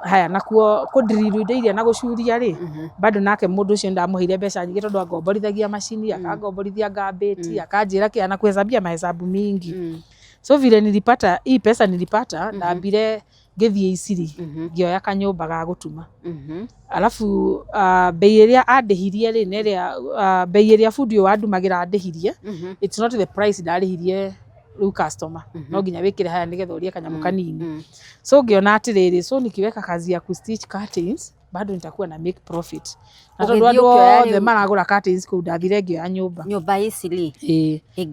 haya nakuo kũndiriru indo iria na gũcuria rĩ bado nake mũndũ ũcio ndamũheire mbeca nyingĩ tondũ angomborithagia machine akangomborithia ngambeti akanjĩra kĩa na kuhesabia mahesabu mingi so vile nilipata hii pesa nilipata ndambire ngĩthiĩ Isiri ngĩoya kanyũmba ga gũtuma alafu bei ĩrĩa andĩhirie rĩ nĩ ĩrĩa bei ĩrĩa bundi ũyũ andumagĩra andĩhirie it's not the price ndarĩhirie rĩu customer no nginya wĩkĩre haya nĩgetha ũrie kanyamũ kanini so ngĩona atĩrĩrĩ so nikiweka kazi ya ku stitch curtains bado nitakuwa na make profit na tondũ andũ othe maragũra curtains kũu ndathire ngĩoya nyũmba Isiri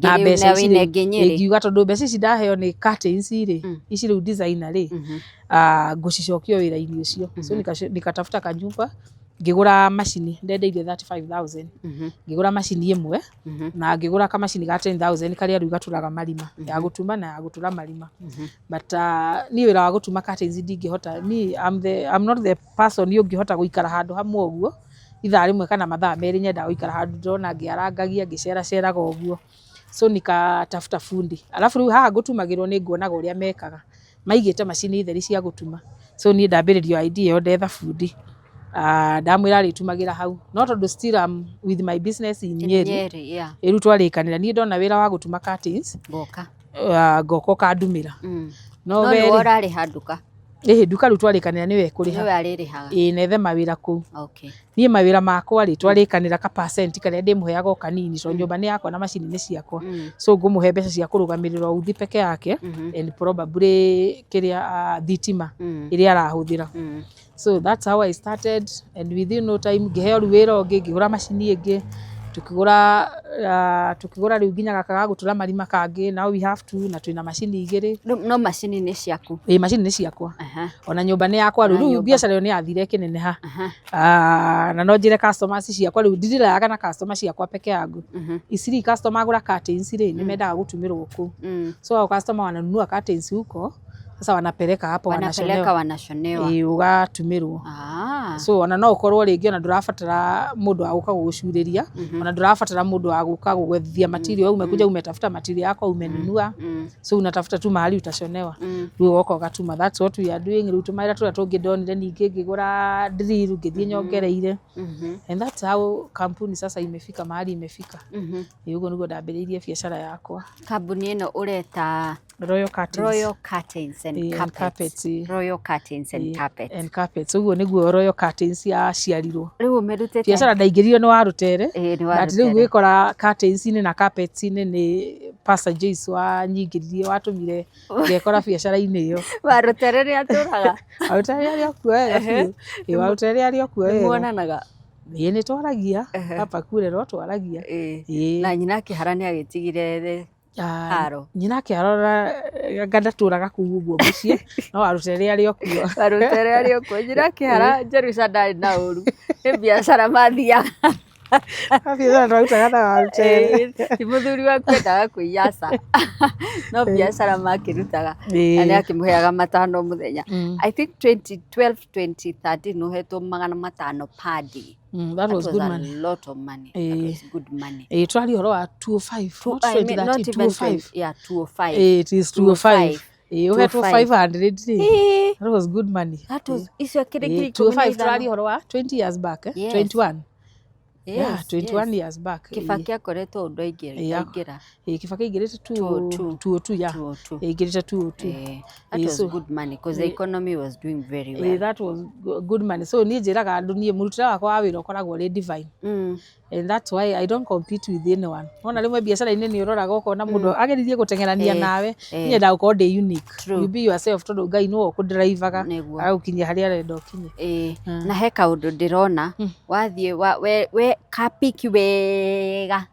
na mbeca ici ngiuga tondũ mbeca ici ndaheo nĩ curtains rĩ ici rĩu designer rĩ ngũcicokio wĩra-inĩ ũcio so nikatafuta kanyumba ngigura macini ndendeirie 35,000 ngigura macini imwe na ngigura kamacini ga 10,000 karia riu gaturaga marima ya gutuma na ya gutura marima but ni wira wa gutuma curtains ndingihota me I'm not the person yungihota guikara handu hamwe uguo ithaa rimwe kana mathaa meri nyenda guikara handu ndona ngiarangagia ngicera uguo so nikatafuta fundi alafu riu haha gutumagirwo ni nguonaga uria mekaga maigite macini itheri cia gutuma so ni ndambiririo idea yo ndetha fundi ndamwira aritumagira hau no tondu still am with my business in Nyeri riu twarikanira ni ndona wira wa gutuma curtains ngoka kandumira no we orari handuka nduka riu twarikanira niwe kuriha niwe aririhaga nethe mawira ku nie mawira makwa ri twarikanira ka percent karia ndimuheaga o kanini so nyumba ni yakwa na macini ni ciakwa so ngumuhe mbeca cia kurugamirira uthi peke yake and probably kiria thitima iria arahuthira so that's how I started and within no time ngiheo wira ongi ngigura macini ingi tukigura riu nginya gaka ga gutura marima kangi now we have to na twina macini igiri no macini ni ciaku macini ni ciakwa ona nyumba ni yakwa riu biacara yo ni yathire kineneha na no njire customers ciakwa riu ndiraga na customers ciakwa peke yangu isiri customer agura curtains ri ni mendaga gutumirwo ku so au customer wananunua curtains huko sasa wanapeleka hapo wanashonewa ugatumirwo so ona no ukorwo ringi ona ndurabatara mundu aguka gugucuriria ona ndurabatara mundu aguka gugwethia material au umekuja umetafuta material yako umenunua so unatafuta tu mahali utashonewa riu woko gatuma that's what we are doing riu tumaira tu tungidonire ningi ngigura drill ngithie nyongereire and that's how kampuni sasa imefika mahali imefika uguo niguo ndambiriirie biacara yakwa kampuni ino ureta Royal Curtains and Carpets. Royal Curtains and Carpets. And Carpets. Uguo niguo Royal Curtains ya ciarirwo. Riu umerutete. Biacara ndaingiririo ni Warutere. Ni Warutere. Riu gwikora curtains ni carpets ni passages wa nyingiririe watumire ngekora biacara-ini iyo. Warutere ni aturaga. Warutere ari okuo wega. Warutere ari okuo wega. Muonanaga. Ni twaragia. Hapa kule ro twaragia. Na nyina kihara ni agitigire haro nyina kiarora ngaturaga kuu uguo mucii no Warutere ari okuo Warutere ari okuo nyina kihara Jerusa ndari na uru ni biacara mathia biacara ndarautaga na Warutere ti muthuriguo kwendaga kuiyaca no biacara makirutaga na ni akimuheaga matano muthenya I think 2012 2013 no hetwo 500 per day. That was good money. A lot of money. That was good money. Twali horo wa 205. Not even 205. Yeah, 205. It is 205. You had 500. That was good money. That was. Is your kid 205 twali horo wa 20 years back. 21. Yes, 21 years back. Kibaki akoretwo undu aingira. Kibaki aingirite 202 ya. Aingirite 202. That was good money because the economy was doing very well. That was good money. So ni njiraga andu nie murutira wakwa wa wira ukoragwo ri divine. And that's why I don't compete with anyone. Ona rimwe biacara-ini ni uroraga ukona mundu ageririe gutengerania nawe nyenda ukorwo ndi unique. You be yourself tondu Ngai no ukudrivaga agukinyia haria arenda ukinye. Na he kaundu ndirona wathie we kapiki wega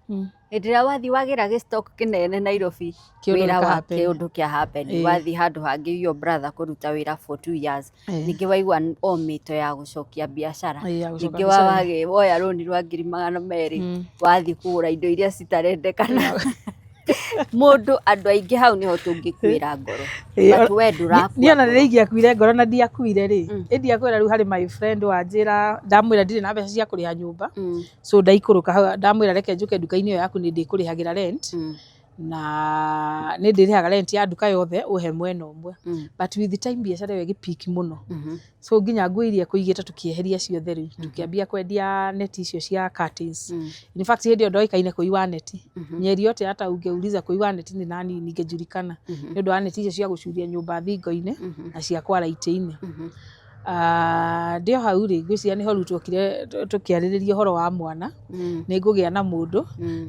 ndira wathi wagira gistock kinene Nairobi wira wa kiundu kia happen wathi handu hangi your brother kuruta wira for 2 years ningi waigua o mito ya gucokia biacara ningi wage woya roni rwa 200,000 wathi kugura indo iria citarendekana mundu andu aingi hau niho tungikwira ngoro but we nduraku ni ona rigia kwire ngoro na ndiakuire ri ndiakwira riu hari my friend wanjira ndamwira ndire na mbeca cia kuriha nyumba so ndaikuruka hau ndamwira reke njuke nduka-ini iyo yaku ni ndikurihagira rent na ni ndirihaga rent ya nduka yothe uhe mwena umwe but with the time biacara yo igipiki muno so nginya ngwirie kuigita tukieheria ciothe riu tukiambia kwendia neti icio cia curtains in fact hindi ndoikaine kuiwa neti Nyeri yote hata ungeuliza kuiwa neti ni nani ningejulikana ni ndo neti icio cia gucuria nyumba thingo-ini na cia kwara ite-ini ndio hau ri ngwiciria ni ho riu tukiaririria horo wa mwana ni ngugia na mundu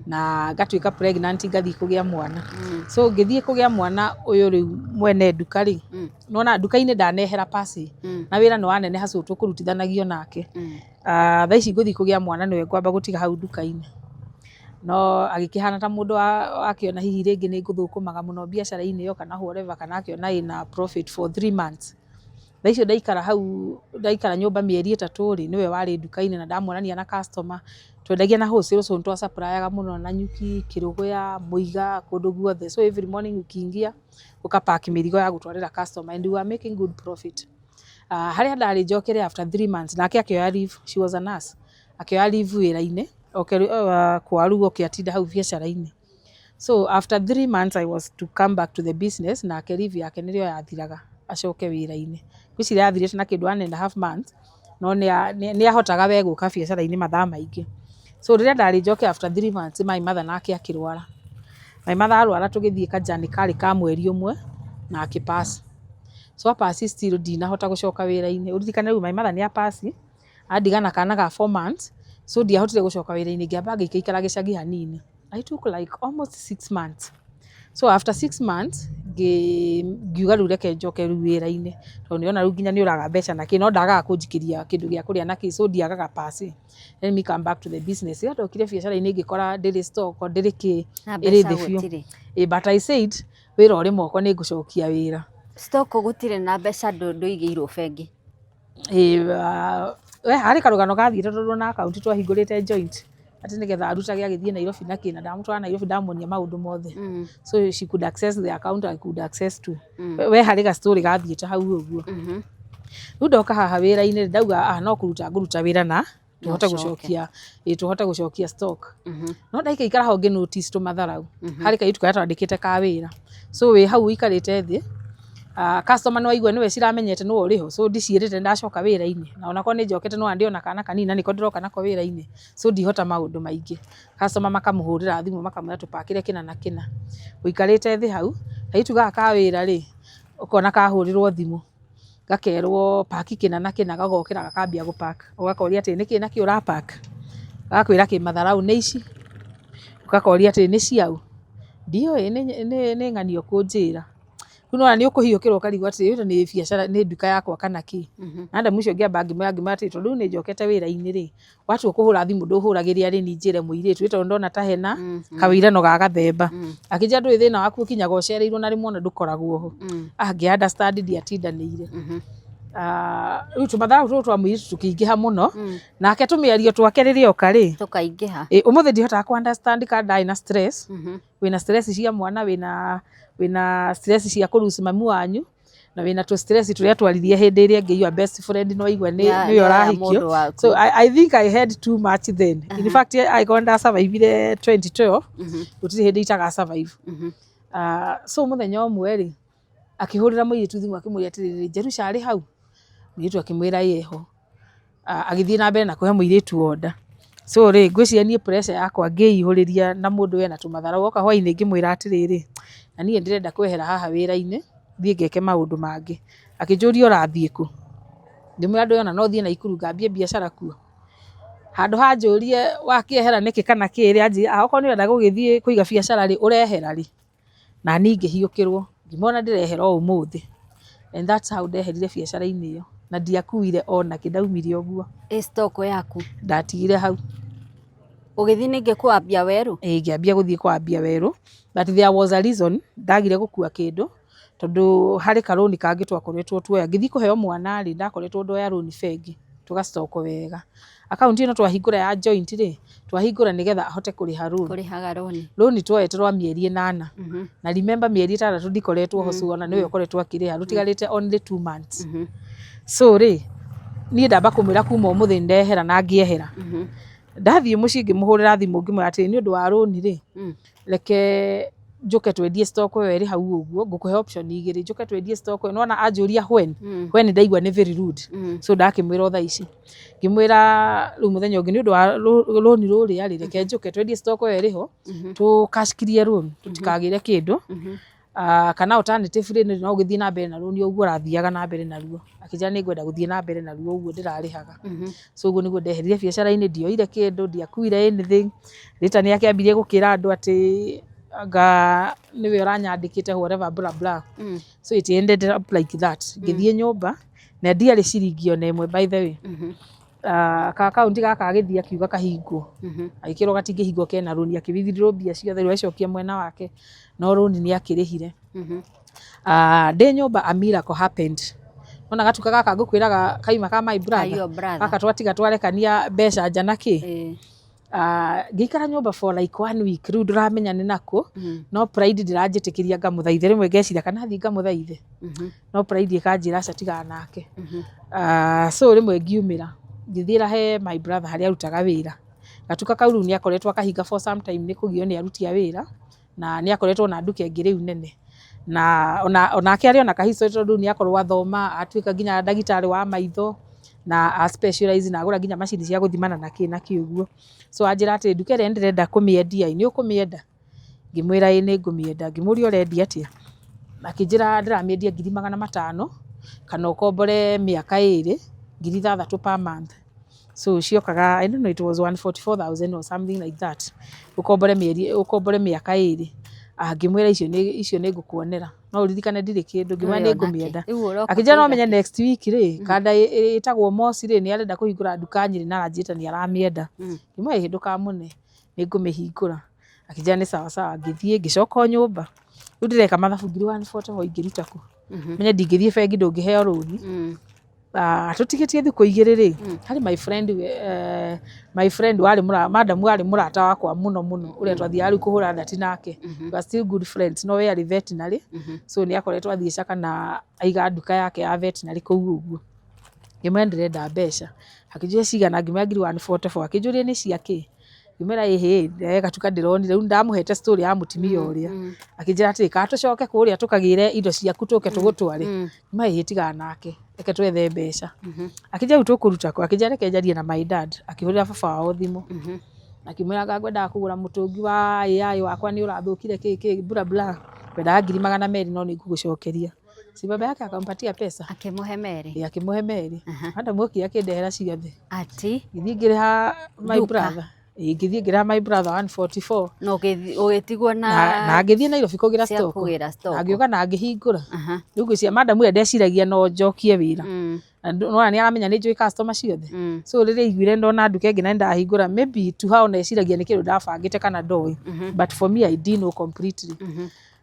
na ngatuika pregnant ngathii kugia mwana so ngithii kugia mwana uyu riu mwene nduka ri nona nduka-ini ndanehera pasi na wira ni wanene hacu tukurutithanagio nake thaa ici nguthii kugia mwana niwe ngwamba gutiga hau nduka-ini no agikihana ta mundu akiona hihi ringi ni nguthukumaga muno biacara-ini yo kana whatever kana akiona ina profit for 3 months thaa icio ndaikara nyũmba mĩeri 3 rĩ niwe warĩ nduka-inĩ na ndamuonania na customer twendagia na wholesale so ntwa supplyaga mũno na nyuki kĩrũgũya mũiga kũndũ guothe so every morning ukiingia ukapack mĩrigo ya gũtwarĩra customer and we were making good profit. Harĩa ndarĩ njokere after 3 months nake akĩoya leave, she was a nurse, akĩoya leave wĩra-inĩ kwa Warugo akĩatinda hau biacara-inĩ. So after 3 months I was to come back to the business na leave yake nĩrĩo yathiraga acoke wĩra-inĩ. Gwĩciria yathirĩte na kĩndũ 1.5 months no nĩahotaga we gũka biacara-inĩ mathaa maingĩ. So rĩrĩa ndarĩ njoke after 3 months my mother nake akĩrwara. My mother arwara tũgĩthiĩ kajani karĩ ka mweri ũmwe na akĩpass. So pass still ndinahota gũcoka wĩra-inĩ. Ũririkane rĩu my mother nĩ pass andigana kana ga 4 months so ndiahotire gũcoka wĩra-inĩ ngĩamba ngĩikara gĩcagi hanini. I took like almost 6 months. So after 6 months ngiuga rĩu reke njoke rĩu wĩra-inĩ tondũ nĩona rĩu nginya nĩũraga mbeca na kĩ no ndagaga kũnjikĩria kĩndũ gĩa kũrĩa na kĩ so ndiagaga pass. Let me come back to the business. Ya ndokire biacara-inĩ ngĩkora ndĩrĩ stock ndĩrĩ kĩ ĩrĩ thĩ biũ. But I said wĩra ũrĩ moko nĩ ngũcokia wĩra. Stock gũtirĩ na mbeca ndũigĩirwo bengi. Harĩ karũgano gathiĩte tondũ na account twahingũrĩte joint ati nĩgetha arutage agĩthiĩ Nairobi na kĩna ndamũtwara Nairobi ndamuonia maũndũ mothe. So she could access the account, I could access to. We harĩ ga story gathiĩte hau ũguo. Rĩu ndoka haha wĩra-inĩ ndauga no kũruta wĩra na tuhote gũcokia stock. No ndaikaikara ho ngĩ notice tũmatharau. Harĩ kaitu karĩa twandĩkĩte ka wĩra. So we hau ikarĩte thĩ. Customer no aigua niwe ciramenyete no ũrĩho so ndiciĩrĩte ndacoka wĩra-inĩ na onako nĩ njokete no andiona kana kanini nĩko ndĩroka nako wĩra-inĩ so ndihota maũndũ maingĩ. Customer makamũhũrĩra thimũ makamwĩra tũpakĩre kĩna na kĩna. Ũikarĩte thĩ hau kaitu gaka ka wĩra rĩ ũkona kahũrĩrwo thimũ gakerwo paki kĩna na kĩna gagokĩra gakambia gũpack. Ũgakoria atĩ nĩkĩ nakĩ ũrapack? Gakwĩra kĩ matharau nĩ ici. Ũgakoria atĩ nĩ ciau. Ndiũĩ nĩ ng'anio kũnjĩra. Kuno ni ũkũhiũkĩrwo karigwo atĩ ĩyo nĩ biacara nĩ nduka yakwa kana kĩ. Na nda mũico ngĩamba ngĩmwĩra atĩ tondũ nĩ njokete wĩra-inĩ rĩ watu ũkũhũra thimũ ndũhũragĩria rĩ ninjĩre mũirĩtu tondũ ndona ta hena kawĩirano ga gathemba. Akĩnja ndũĩ thĩna waku ũkinyaga ũcereirwo na rĩmwe ona ndũkoragwo ho. Ngĩ understand ndiatindanĩire. Rĩu tũmatharau tũtũ twa mũirĩtu tũkĩingĩha mũno nake tũmĩario twake rĩrĩa oka rĩ tũkaingĩha. Ũmũthĩ ndihotaga ku understand ka ndai na stress. Wĩna stress cia mwana wĩna stress cia kũruci mamu wanyu na wĩna tu stress tũrĩa twaririe hĩndĩ ĩrĩa ngĩigua best friend no igua nĩ ũrahikio. So I think I had too much then. In fact I got survive 2012 gũtirĩ hĩndĩ itaga survive. So mũthenya ũmwe rĩ akĩhũrĩra mũirĩtu thimũ akĩmũria atĩrĩrĩ Jerusha arĩ hau. Mũirĩtu akĩmwĩra yeho. Agĩthiĩ na mbere na kũhe mũirĩtu order. So rĩ ngwĩciria niĩ pressure yakwa ngĩihũrĩria na mũndũ wena tũmatharau oka hwainĩ ngĩmwĩra atĩrĩrĩ na niĩ ndĩrenda kwehera haha wĩra-inĩ thiĩ ngeke maũndũ mangĩ. Akĩnjũria ũrathiĩ kũ? Ngĩmwĩra ndũyona no thiĩ Naikuru ngambie biacara kuo. Handũ hanjũrie wakĩehera nĩkĩ kana kĩrĩ anjĩ okorwo nĩũrenda gũgĩthiĩ kũiga biacara rĩ ũrehera rĩ. Na niĩ ngĩhiũkĩrwo ngĩmwona ndĩrehera ũmũthĩ. And that's how ndeherire biacara-inĩ ĩyo na ndiakuire ona kĩndaumire ũguo. Stock yaku Ndatigire hau. Ũgĩthiĩ ningĩ kwambia werũ? Ngĩambia gũthiĩ kwambia werũ. But there was a reason ndagire gũkua kĩndũ tondũ harĩ karũni kangĩ twakoretwo tuoya ngĩthiĩ kũheo mwana rĩ ndakoretwo ndoya rũni bengi tũgacitoko wega. Akaunti ĩno twahingũra ya joint rĩ twahingũra nĩgetha ahote kũrĩha rũni. Kũrĩhaga rũni. Rũni twoete rwa mĩeri 8 na remember mĩeri 6 ndikoretwo ho so ona nĩwe ũkoretwo akĩrĩha rũtigarĩte only 2 months. So rĩ niĩ ndamba kũmwĩra kuma ũmũthĩ ndehera na ngĩehera. Ndathiĩ mũciĩ ngĩmũhũrĩra thimũ ngĩmwĩra atĩ nĩ ũndũ wa rũni rĩ reke njoke twendie stock ĩyo ĩrĩ hau ũguo ngũkũhe option igĩrĩ njoke twendie stock ĩyo nona anjũria when ndaigua nĩ very rude. So ndakĩmwĩra thaa ici ngĩmwĩra rĩu mũthenya ũngĩ nĩ ũndũ wa rũni rũrĩa rĩ reke njoke twendie stock ĩyo ĩrĩ ho tũkashikirie rũni tũtikagĩre kĩndũ. Kana alternative rĩ no ũgĩthiĩ na mbere na rũni ũguo ũrathiaga na mbere naruo. Akĩnjĩra nĩ ngwenda gũthiĩ na mbere naruo ũguo ndĩrarĩhaga. So ũguo nĩguo ndeherire biacara-inĩ ndioire kĩndũ ndiakuire anything. Rita nĩ akĩambirie gũkĩra andũ atĩ anga niwe ũranyandĩkĩte whatever bla bla. So it ended up like that. Ngĩthiĩ nyũmba na ndiarĩ ciringi ona ĩmwe by the way. Akaunti gaka agĩthiĩ akiuga kahingwo. Agĩkĩrwo gatingĩhingwo kena rũni akĩwithirio mbia ciothe rĩu acokia mwena wake no rũni nĩ akĩrĩhire. Ndĩ nyũmba a miracle happened. ona gatuka gaka ngukwiraga kaima ka my brother gaka twatiga twarekania mbeca nja nake ngikara nyumba for like 1 week riu nduramenya ni nako no pride ndiranjitikiria ngamuthaithe rimwe ngeciria kana thi ngamuthaithe no pride ikanjira aca tiga nake so rimwe ngiumira ngithiira he my brother haria arutaga wira gatuka kau riu ni akoretwo akahinga for some time ni kugio ni arutia wira na ni akoretwo na nduka ingi riu nene na ona akiari ona kahisto tondu ni akorwo athoma atuika nginya ndagitari wa maitho na a specialize na agura nginya macini cia guthimana na kiuguo so anjira ati nduka ire ndirenda kumiendia ni ukumienda ngimwira ni ngumienda ngimuria urendia atia akinjira ndiramiendia 500 kana ukombore miaka 2 6,000 per month so ciokaga I don't know it was 144,000 or something like that ukombore miaka 2 ngimwira icio ni ngukuonera no uririkane ndiri kindu ngimwira ni ngumienda akinjira no menye next week ri kanda itagwo mosi ri ni arenda kuhingura nduka Nyeri na ranjita ni aramienda ngimwira hinduka mune ni ngumihingura akinjira ni sawa sawa ngithie ngicoka nyumba riu ndireka mathabu 144 ingiruta ku menye ndingithie bengi ndungiheo roni tutigitie thiku 2 ri hari my friend wari madam wari murata wakwa muno uria twathia ri kuhura ndati nake we are still good friends no we are veterinary so ni akoretwo athie caka na aiga nduka yake ya veterinary kuu uguo ngimwenderenda mbeca akinjua cigana ngimwengira 144 akinjuria ni ciake ngimera gatuka ndironire riu ndamuhete story ya mutimia uria akinjira ati ka tucoke kuria tukagire indo ciaku tuke tugutware mai tiga nake eke twethe mbeca akinjira tukuruta ko akinjira reke njarie na my dad akihurira baba wao thimu akimwira ngwenda kugura mutungi wa AI wakwa ni urathukire kiki bla bla kwenda 200 no ni ngugucokeria si baba yake akampatia pesa akimuhe meri hata mwoki yake ndehera ciothe ati ngithingire ha my brother ngithie ngira my brother 144 no ugitigwo na ngithie Nairobi kugira stock agioka na ngihingura riu ngwiciria madam ria ndeciragia no njokie wira no ni aramenya ni njui customer ciothe so riri iguire ndona nduka ingi na ndahingura maybe tu hao neciragia ni kindu ndabangite kana ndoi but for me I didn't know completely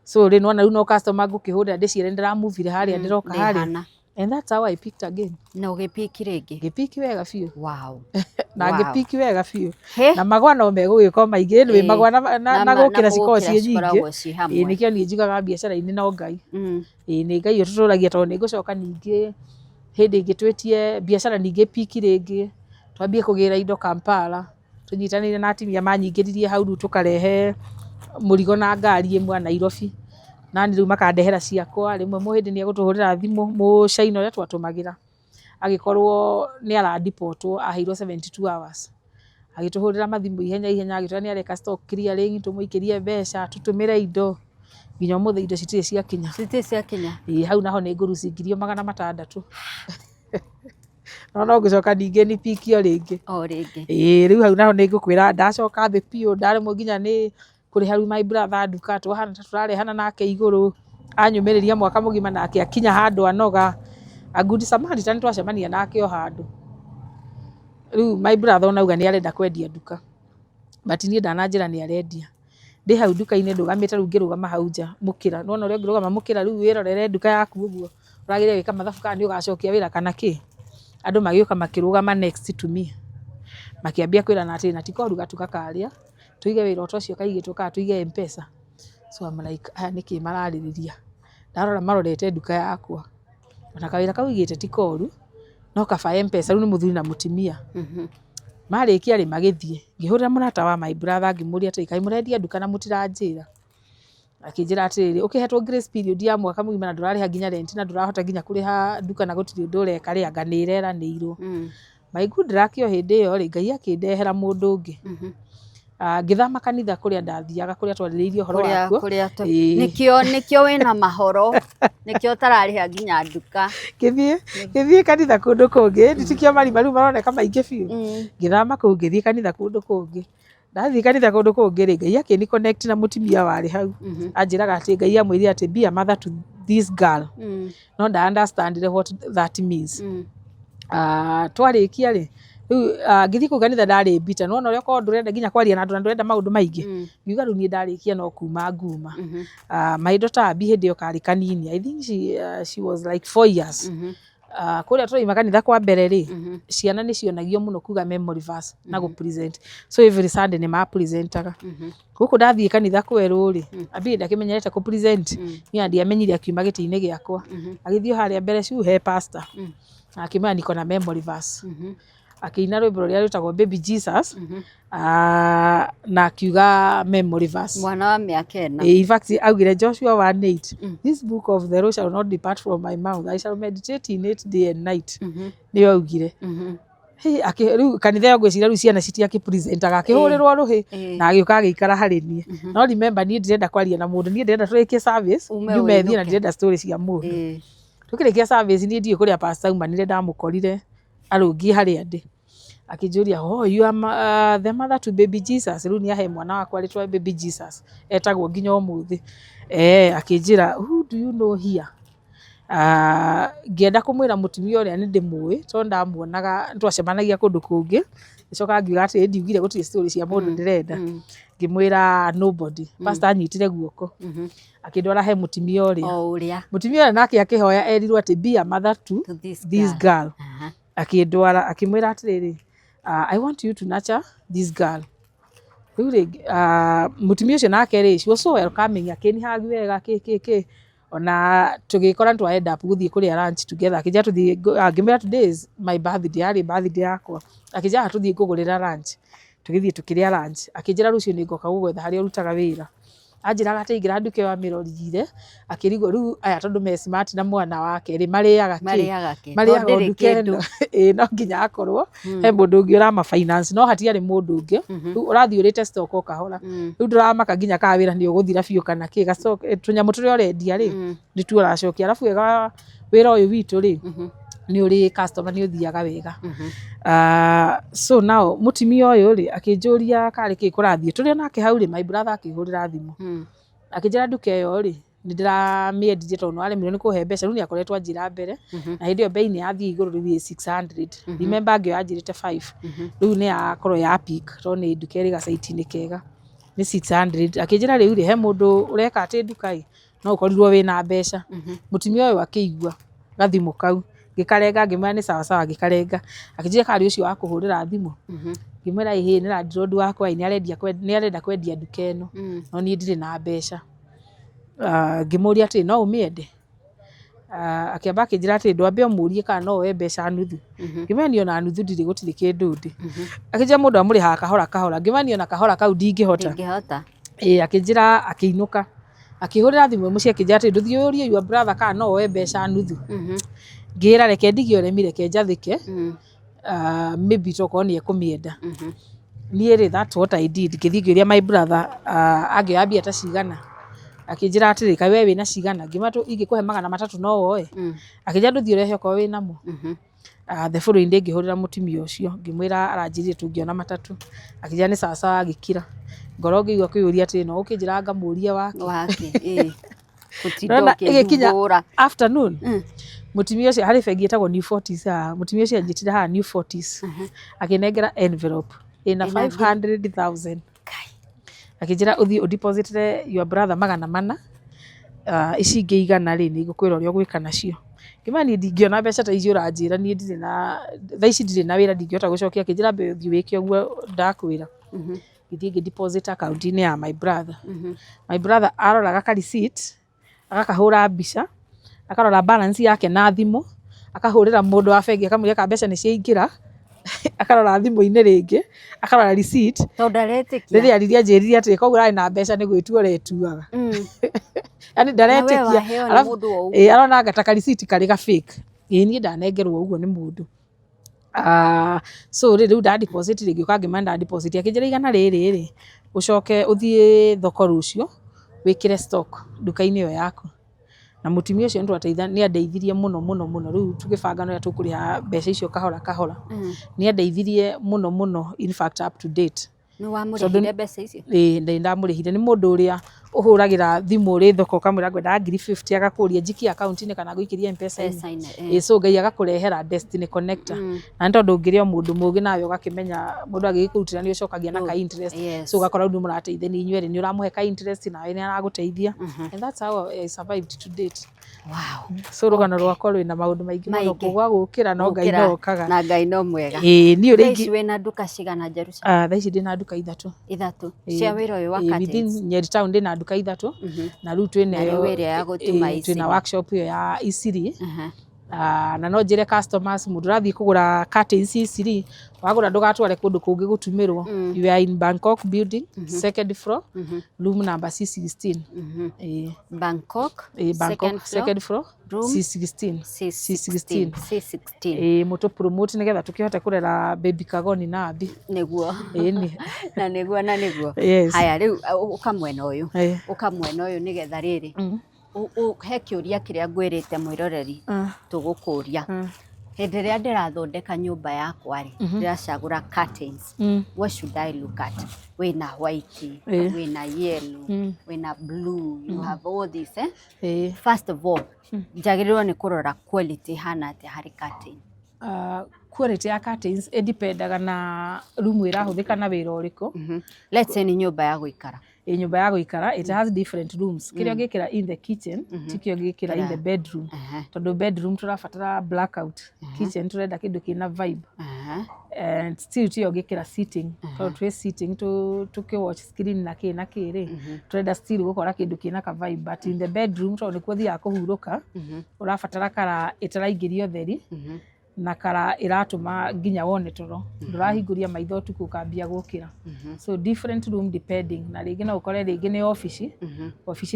so ri nona riu no customer ngukihurira ndicire ndiramuvire haria ndiroka haria and that's how I picked again no gipiki ringi gipiki wega fiu wow na gipiki wega fiu na magwa no megugiko maingi ni magwa na gukira ciko cie nyingi nikio ni njugaga biacara ini no ngai ni ngai ututuragia to ni ngucoka ningi hindi ngitwetie biacara ningi piki ringi twambie kugira indo Kampala tunyitanire na atimia manyingiririe hau ru tukarehe murigo na ngari imwe Nairobi nani riu makandehera ciakwa rimwe muhindi ni agutuhurira thimu mucaina uria twatumagira agikorwo ni ara depotwo aheirwo 72 hours agituhurira mathimu ihenya agitwa ni areka stock clearing tumuikirie mbeca tutumire indo nginya muthe indo citire ciakinya hau naho ni nguruci 600 no ngicoka ningi ni pikio ringi riu hau naho ni ngukwira ndacoka thi pio ndaremwo nginya ni kuri haru my brother nduka twahana turarehana nake iguru anyumiriria mwaka mugima nake akinya handu anoga agundi samari tani twacemania nake o handu riu my brother onauga ni arenda kwendia nduka but ni ndananjira ni arendia ndi hau nduka-ini ndugamite riu ngirugama hau nja mukira nona uria ngirugama mukira riu wirorere nduka yaku uguo uragire wika mathabu kana ni ugacokia wira kana ki andu magioka makirugama next to me makiambia kwira na ati na tikoruga tukakaria tuige wira utocio kaigitwo ka tuige mpesa so I'm like niki maraririria ndarora marorete nduka yakwa ona kawira kauigite tikoru no kaba mpesa riu ni muthuri na mutimia marikia ri magithie ngihurira murata wa my brother ngimuria ati kai murendia nduka na mutiranjira akinjira atiri ukihetwo grace period ya mwaka mugima na ndurariha nginya rent na ndurahota nginya kuriha nduka na gutiri ndureka ri anga ni rera ni iro my good rakio hindi yo ri ngai akindehera mundu ungi ngithama kanitha kuria ndathiaga kuria twaririirio horo wako nikio wina mahoro nikio tarariha nginya nduka githie kanitha kundu kungi nditikio mari maru maroneka maingi biu ngithama ku ngithie kanitha kundu kungi ndathie kanitha kundu kungi ri ngai akini connect na mutimia wari hau anjiraga ati ngai amwiri ati be a mother to this girl no nda understand what that means twarikia ri ngithi ku kanitha ndari bita no uria ko ndurenda nginya kwaria na andu ndurenda maundu maingi ngiuga ru ni ndarikia no kuma nguma my daughter abi hindi yo kari kanini I think she was like 4 years kuria tũraima kanitha kwa mbere ri ciana nĩ cionagio mũno kuga memory verse na go present so every Sunday nĩ ma presentaga gũkũ ndathiĩ kanitha kwerũ ri ambire ndakimenyerete ku present ni andi amenyire akiuma gĩtĩ-inĩ gĩakwa agĩthiĩ harĩa mbere ciu he pastor akimenya niko na memory verse akĩina rwĩmbo rũrĩa rwĩtagwo Baby Jesus na akiuga memory verse mwana wa mĩaka 4 in fact augire Joshua 1:8 this book of the law shall not depart from my mouth, I shall meditate in it day and night nĩyo augire rĩu kanitha yo gwĩciria rĩu ciana citiakĩpresentaga akĩhũrĩrwo rũhĩ na agĩũka agĩikara harĩ niĩ no remember niĩ ndirenda kwaria na mũndũ niĩ ndirenda tũrĩkie service nyume thiĩ na ndirenda story cia mũndũ tukĩrĩkia service niĩ ndiĩ kũrĩa pastor umanire ndamũkorire arũngie harĩa ndĩ akĩnjũria you are the mother to Baby Jesus rĩu nĩ ahe mwana wakwa rĩtwa Baby Jesus etagwo nginya ũmũthĩ akĩnjĩra who do you know here ngĩenda kũmwĩra mũtumia ũrĩa nĩ ndĩmũĩ tondũ ndamuonaga twacemanagia kũndũ kũngĩ gĩcoka ngiuga atĩ ndiugire gũtirĩ story cia mũndũ ndĩrenda ngĩmwĩra nobody pastor anyitire guoko akĩndwara he mũtumia ũrĩa mũtumia ũrĩa nake akĩhoya erirwo atĩ be a mother to this girl akĩndwara akĩmwĩra atĩrĩrĩ I want you to nurture this girl rĩu mũtumia ũcio nake rĩ she was so welcoming akĩnihagi wega kĩ ona tũgĩkora nĩ twa end up gũthiĩ kũrĩa lunch together akĩnjĩra tũthiĩ ngĩmwĩra today is my birthday arĩ birthday yakwa akĩnjĩra tũthiĩ ngũgũrĩra lunch tũgĩthiĩ tũkĩrĩa lunch akĩnjĩra rũciũ nĩ ngoka gũgwetha harĩa ũrutaga wĩra anjĩraga atĩ ingĩra nduka ĩyo amĩrorire akĩrigwo rĩu aya tondũ me smart na mwana wake rĩ marĩaga nduka ĩno no nginya akorwo he mũndũ ũngĩ ũrama finance no hatiarĩ mũndũ ũngĩ rĩu ũrathiĩ ũrĩte stock o kahora rĩu ndũramaka nginya kana wĩra nĩ ũgũthira biũ kana kĩ gastock tũnyamũ tũrĩa ũrendia rĩ nĩ tu ũracokia arabu wega wĩra ũyũ witũ rĩ nĩ ũrĩ customer nĩ ũthiaga wega so now mũtumia ũyũ rĩ akĩnjũria karĩ kĩ kũrathiĩ tũrĩ nake hau rĩ my brother akĩhũrĩra thimũ akĩnjĩra nduka ĩyo rĩ nĩ ndĩramĩendirie tondũ aremirwo nĩ kũhe mbeca rĩu nĩ akoretwo njĩra mbere na hĩndĩ ĩyo bei nĩ yathiĩ igũrũ rĩu 600 remember ngĩyo yanjĩrĩte 5 rĩu nĩ yakorwo ya peak tondũ nĩ nduka ĩrĩ gacaiti-inĩ kega nĩ 600 akĩnjĩra rĩu rĩ he mũndũ ũreka atĩ nduka ĩ no ũkorirwo wĩna mbeca mũtumia ũyũ akĩigua gathimũ kau ngĩkarenga ngĩmwĩra nĩ sawa sawa ngĩkarenga akĩnjĩra karĩ ũcio wa kũhũrĩra thimũ ngĩmwĩra ĩhĩ nĩ landlord wakwa nĩ arenda kwendia nduka ĩno no niĩ ndirĩ na mbeca ngĩmũria atĩ no ũmĩende akĩamba akĩnjĩra atĩ ndwambe ũmũrie kana no oe mbeca nuthu ngĩmwĩra niĩ ona nuthu ndirĩ gũtirĩ kĩndũ ndĩ akĩnjĩra mũndũ amũrĩhaga kahora kahora ngĩmwĩra niĩ ona kahora kau ndingĩhota akĩnjĩra akĩinũka akĩhũrĩra thimũ mũciĩ akĩnjĩra atĩ ndũthiĩ ũrie your brother kana no oe mbeca nuthu ngĩra reke ndigio remire ke njathĩke maybe tokorwo nĩ ekũmĩenda niĩ rĩ that's what I did ngĩthiĩ ngĩũria my brother angĩoya mbia ta cigana akĩnjĩra atĩrĩ kaĩ we wĩna cigana ngĩmwĩra ingĩkũhe 300 no woe akĩnjĩra ndũthiĩ ũrehe okorwo wĩ namo the following day ngĩhũrĩra mũtumia ũcio ngĩmwĩra aranjĩrire tũngĩona matatũ akĩnjĩra nĩ sawa sawa agĩkira ngoro ngĩigua kwĩyũria atĩrĩ no ũkĩnjĩra ngamũria wake gũtindũkĩndũra afternoon mũtumia ũcio harĩ bengi ĩtagwo New Forties mũtumia ũcio anjĩtire haha New Forties akĩnengera envelope ĩna 500,000 akĩnjĩra ũthiĩ ũdepositire your brother 400 ici ingĩ igana rĩ nĩ igũkwĩra ũrĩa ũgwĩka nacio ngĩmwĩra niĩ ndingĩona mbeca ta icio ũranjĩra niĩ ndirĩ na thaa ici ndirĩ na wĩra ndingĩhota gũcokia akĩnjĩra mbe ũthiĩ wĩke ũguo ndakwĩra gĩthiĩ ngĩdeposit account-inĩ ya my brother my brother aroraga ka receipt agakahũra mbica akarora balance yake na thimũ akahũrĩra mũndũ wa bengi akamũria ka mbeca nĩ ciaingĩra akarora thimũ-inĩ rĩngĩ akarora receipt rĩrĩa ariria njĩrire atĩ koguo arĩ na mbeca nĩ gwĩtua ũretuaga yani ndaretĩkia arona gataka receipt karĩ ga fake niĩ ndanengerwo ũguo nĩ mũndũ so rĩu nda deposit rĩngĩ ũkangĩma nda deposit akĩnjĩra igana rĩrĩ rĩ ũcoke ũthiĩ thoko rũciũ wĩkĩre stock nduka-inĩ ĩyo yaku na mũtumia ũcio nĩ andeithirie mũno rĩu tũgĩbanga no tũkũrĩha mbeca icio kahora kahora nĩ andeithirie mũno in fact up to date nĩ wamũrĩhire mbeca icio ndamũrĩhire nĩ mũndũ ũrĩa uhuragira thimu ri thoko kamwira ngwenda 50 agakuria njiki account-ini kana guikiria M-Pesa-ini so ngai agakurehera destiny connector na tondu ngirio mundu mugi nawe ugakimenya mundu agigikutira ni ucokagia na ka interest so ugakora ndu murateithania inyueri ni uramuhe ka interest nawe ni araguteithia and that's how I survived to date. Wow. So rugano rwakwa rwina maundu maingi muno kugwa gukira no ngai no okaga na ngai no mwega ni uri ingi wena nduka cigana Jerusalem thaa ici ndina nduka ithatu cia wira uyu wa curtains Nyeri town ndina nduka ithatu na riu twina workshop iyo ya Isiri na no njire customers mundu rathii kugura curtains Isiri wagura ndugatware kundu kungi gutumirwo you are in Bangkok building second floor room number C16 Bangkok second floor room C16 mutu promote nigetha tukihote kurera baby Kagoni na thi niguo na niguo haya riu ukamwena uyu nigetha riri he kiuria kiria ngwirite mwiroreri tugukuria hindi ria ndirathondeka nyumba yakwa ri ndiracagura curtains what should I look at? Wina white wina yellow wina blue you have all this first of all njagirirwo ni kurora quality hana ati hari curtain quality ya curtains indipendaga na room irahuthika na wira uriku let's say ni nyumba ya guikara nyumba ya guikara it has different rooms kiria ngikira in the kitchen tikio ngikira in the bedroom tondu bedroom turafatara blackout kitchen turenda kindu kina vibe and still tio ngikira sitting tondu twi sitting tuki watch screen na kiri turenda still gukora kindu kina ka vibe but in the bedroom tondu nikuo thia kuhuruka urafatara kara itaraingirio theri na kara iratuma nginya wone toro ndurahinguria maitho tuku kambia gukira so different room depending na ringi no ukore ringi ni office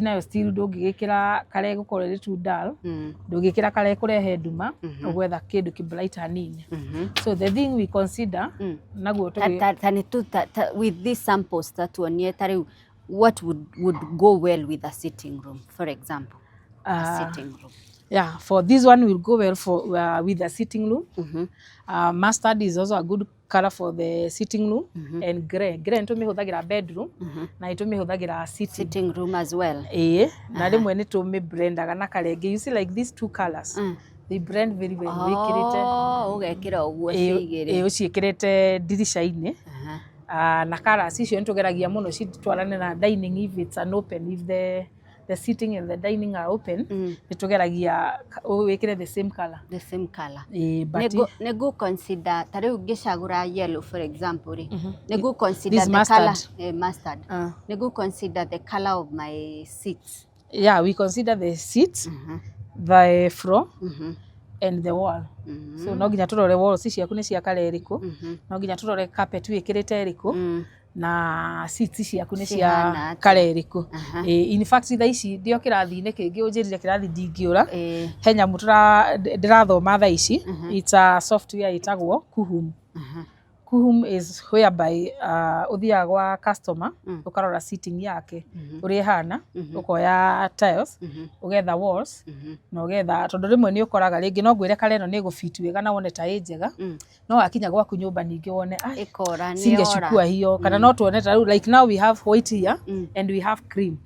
nayo still ndungigikira kare gukorere tu dull ndungikira kare kurehe nduma ugwetha kindu ki bright hanini so the thing we consider naguo with this samples tatuonie tari what would go well with a sitting room for example a sitting room. Yeah, for this one will go well for with the sitting room. Mustard is also a good color for the sitting room and grey nto mihuthagira bedroom na ito mihuthagira sitting room as well. Na rimwe ni to me blendaga na karenge you see like these two colors they blend very well wikirite ugekira uguo cigire uciikirite dirisha-ini na colors icio ntugeragia muno citwarane na dining if it's an open if the sitting and the dining are open nitugeragia wikire the same color but nego consider tare ugicagura yellow for example nego consider the color mustard nego consider the color of my seats we consider the seats the floor and the wall so no nginya turore walls ciaku ni cia kala iriku no nginya turore carpet wikirite iriku na seats ciaku ni cia kala iriku in fact tha ici ndio kirathi-ini kingi unjirire kirathi ndingiura henya mutura ndirathoma tha ici it's a software itagwo Kuhum is whereby uthia gwa customer ukarora sitting yake uri hana ukoya tiles ugetha walls no getha tondu rimwe ni ukoraga ringi no ngwire kale no ni gufit wega na wone ta njega no akinya gwaku nyumba ningi wone ikora ni singechukua hiyo kana no tuone ta like now we have white here and we have cream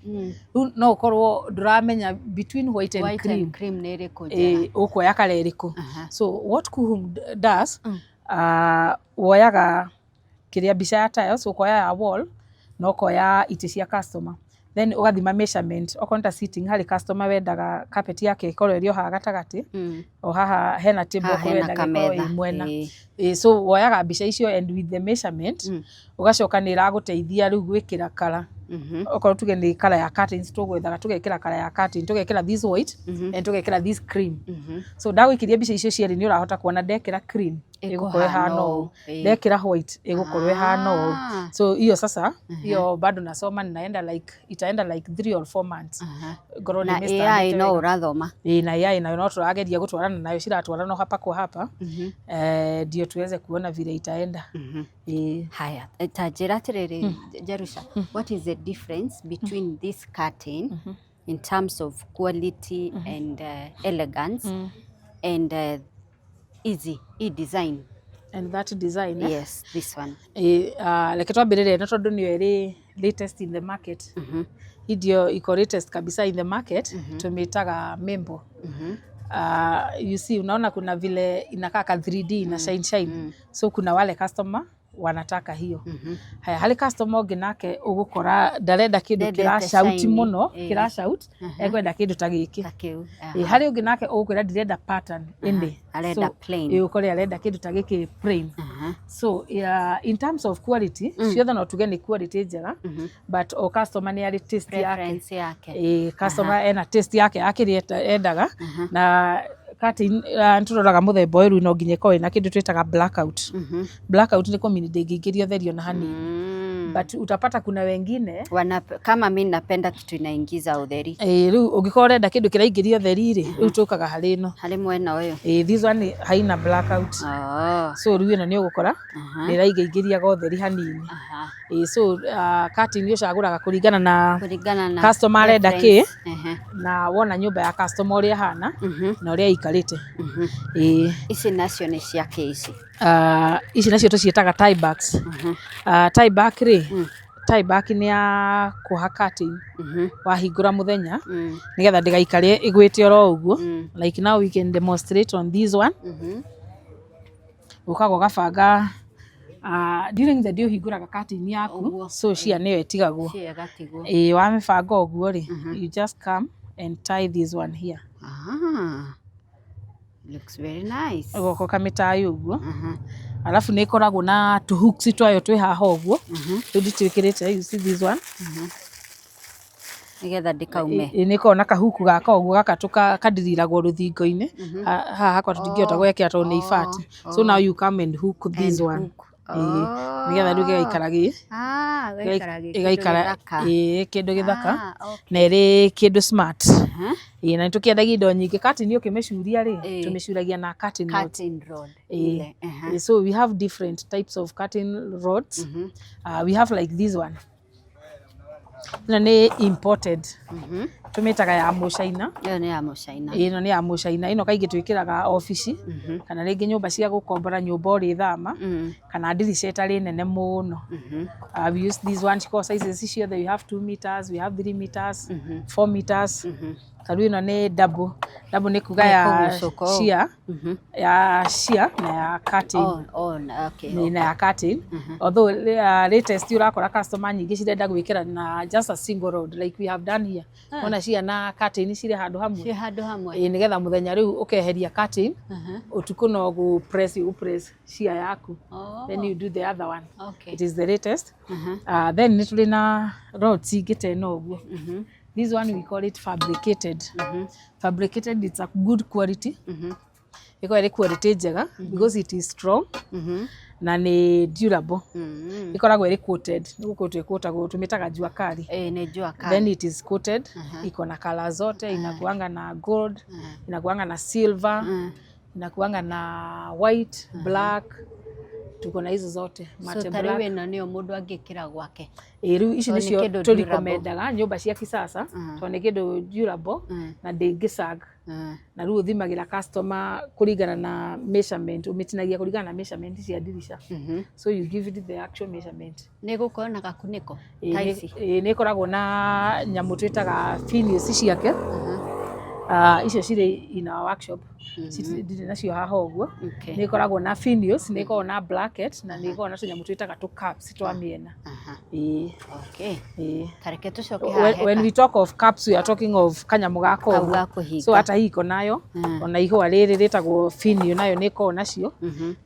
no ukorwo nduramenya between white and cream ni iriku njega ukoya kale iriku so what Kuhum does woyaga kiria mbica ya tiles ukoya ya wall no koya iti cia customer then ugathima measurement okonta sitting hari customer wendaga carpet yake ikorerio ha gatagati o haha hena table wendaga ko imwena so woyaga mbica icio and with the measurement ugacoka ni iraguteithia riu gwikira kala okorwo tuge ni kala ya curtains tugwethaga tugekira kala ya curtain tugekira this white and tugekira this cream so ndagwikiria mbica icio cieri ni urahota kuona ndekira cream igukorwe hano ndekira white igukorwe hano so hiyo sasa hiyo bado nasoma ninaenda like itaenda like 3 or 4 months ngoro ni Mr. AI no urathoma na AI na no turageria gutwarana nayo ciratwarana hapa kwa hapa ndio tuweze kuona vile itaenda haya tajira tiriri Jerusha what is the difference between this curtain in terms of quality and elegance and easy design and that design yes this one like twambirire no tondu ni eri latest in the market Idio iko latest kabisa in the market, tumetaga membo. You see, unaona kuna vile inakaa ka 3D na shine. So kuna wale customer wanataka hiyo. Haya, hali customer ũngĩ nake ũgũkora ndarenda kĩndũ kĩra-shout mũno, kĩra-shout, ekwenda kĩndũ ta gĩkĩ. Harĩ ũngĩ nake ũgũkwĩra ndirenda pattern ĩndĩ. Arenda plain. Ũkore arenda kĩndũ ta gĩkĩ plain. So in terms of quality, ciothe no tuge nĩ quality njega, but o customer nĩ arĩ taste yake. Customer ena taste yake akĩrĩa endaga, na cutting nturoraga muthemba ũyũ no nginya ĩkorwo ĩna kĩndũ twĩtaga blackout. Blackout nĩ kũmini ndĩngĩingĩria ũtheri ona hanini. But utapata kuna wengine kama mimi napenda kitu inaingiza utheri. Rĩu ũngĩkorwo ũrenda kĩndũ kĩraingĩria ũtheri rĩ, rĩu tũkaga harĩ ĩno. Harĩ mwena ũyũ. This one haina blackout. So rĩu ĩno nĩ ũgũkora nĩ ĩraingĩria ũtheri hanini. So cutting nĩ ũcagũraga kũringana na customer arenda kĩ, na wona nyũmba ya customer ũrĩa hana na ũrĩa ikarĩte. Ici nacio nĩ cia kĩ ici. Ici nacio tũciĩtaga tie backs. Tie back rĩ, tie back nĩ ya kuoha cutting wahingũra mũthenya nĩgetha ndĩgaikare ĩgwĩte oro ũguo. Like now we can demonstrate on this one. Ũkaga ũgabanga during the day ũhingũraga cutting yaku, so cia nĩyo ĩtigagwo. Wamĩbanga ũguo rĩ, you just come and tie this one here. Looks very nice. Ũgoka ũkamĩtie ũguo. Alafu nĩ ĩkoragwo na tũ hooks twayo twĩ haha ũguo. Rĩu nditwĩkĩrĩte, you see this one. Nĩgetha ndĩkaume. Nĩ ĩkoragwo na kahuku gaka ũguo gaka tũkadiriragwo rũthingo-inĩ. Haha hakwa tũtingĩhota gwĩkĩra tondũ nĩ ibati. So now you come and hook this one. Nĩgetha rĩu gĩgaikara gĩgaikara kĩndũ gĩthaka na ĩrĩ kĩndũ smart. Na nĩtũkĩendagia indo nyingĩ. Cutting ũkĩmĩcuria rĩ, tũmĩcuragia na cutting rod. So we have different types of cutting rods. We have like this one. Ĩno nĩ imported. Tumĩtaga ya mũcaina. Ĩyo nĩ ya mũcaina. Ĩno nĩ ya mũcaina. Ĩno kaingĩ twĩkĩraga ofici kana rĩngĩ nyũmba cia gũkombora nyũmba ũrĩ thama kana ndirica ĩtarĩ nene mũno. We use these ones because sizes ciothe we have 2 meters, we have 3 meters, 4 meters. Tarĩu ĩno nĩ double. Double nĩ kuga ya shear na ya cutting. Na ya cutting. Although latest ũrakora customer nyingĩ cirenda gwĩkĩra na just a single rod like we have done here. Ona shear na cutting cirĩ handũ hamwe. Nĩgetha mũthenya rĩu ũkeheria cutting, ũtukũ no press shear yaku. Then you do the other one. It is the latest. Then nĩ tũrĩ na rods ingĩ ta ĩno ũguo. This one we call it fabricated. Fabricated, it's a good quality. Iko ĩrĩ quality njega because it is strong na nĩ durable. Ikoragwo ĩrĩ coated. Nĩgũkũ twĩkũtagwo tũmĩtaga jua kali. Nĩ jua kali. Then it is coated. Iko na color zote, inakuanga na gold, inakuanga na silver, inakuanga na white, black. Tuko na hizo zote mate black. So tarĩu ĩno nĩyo mũndũ angĩkĩra gwake. Rĩu ici nĩcio tũrikomendaga nyũmba cia kisasa tondũ nĩ kĩndũ durable na ndĩngĩsag. Na rĩu ũthimagĩra customer kũringana na measurement, ũmĩtinagia kũringana na measurement cia ndirica. So you give it the actual measurement. Nĩ gũkorwo na gakunĩko ta ici. Nĩ ĩkoragwo na nyamũ twĩtaga finials ciake. Icio cirĩ in our workshop. Ndĩrĩ nacio haha ũguo. Nĩ ĩkoragwo na finials, nĩ ĩkoragwo na bracket na nĩ ĩkoragwo na tũnyamũ twĩtaga tũ caps twa mĩena. Tareke tũcoke haha. When we talk of caps we are talking of kanyamũ gaka ũguo. So hata hii iko nayo ona ihũa rĩrĩ rĩtagwo finial nayo nĩ ĩkoragwo nacio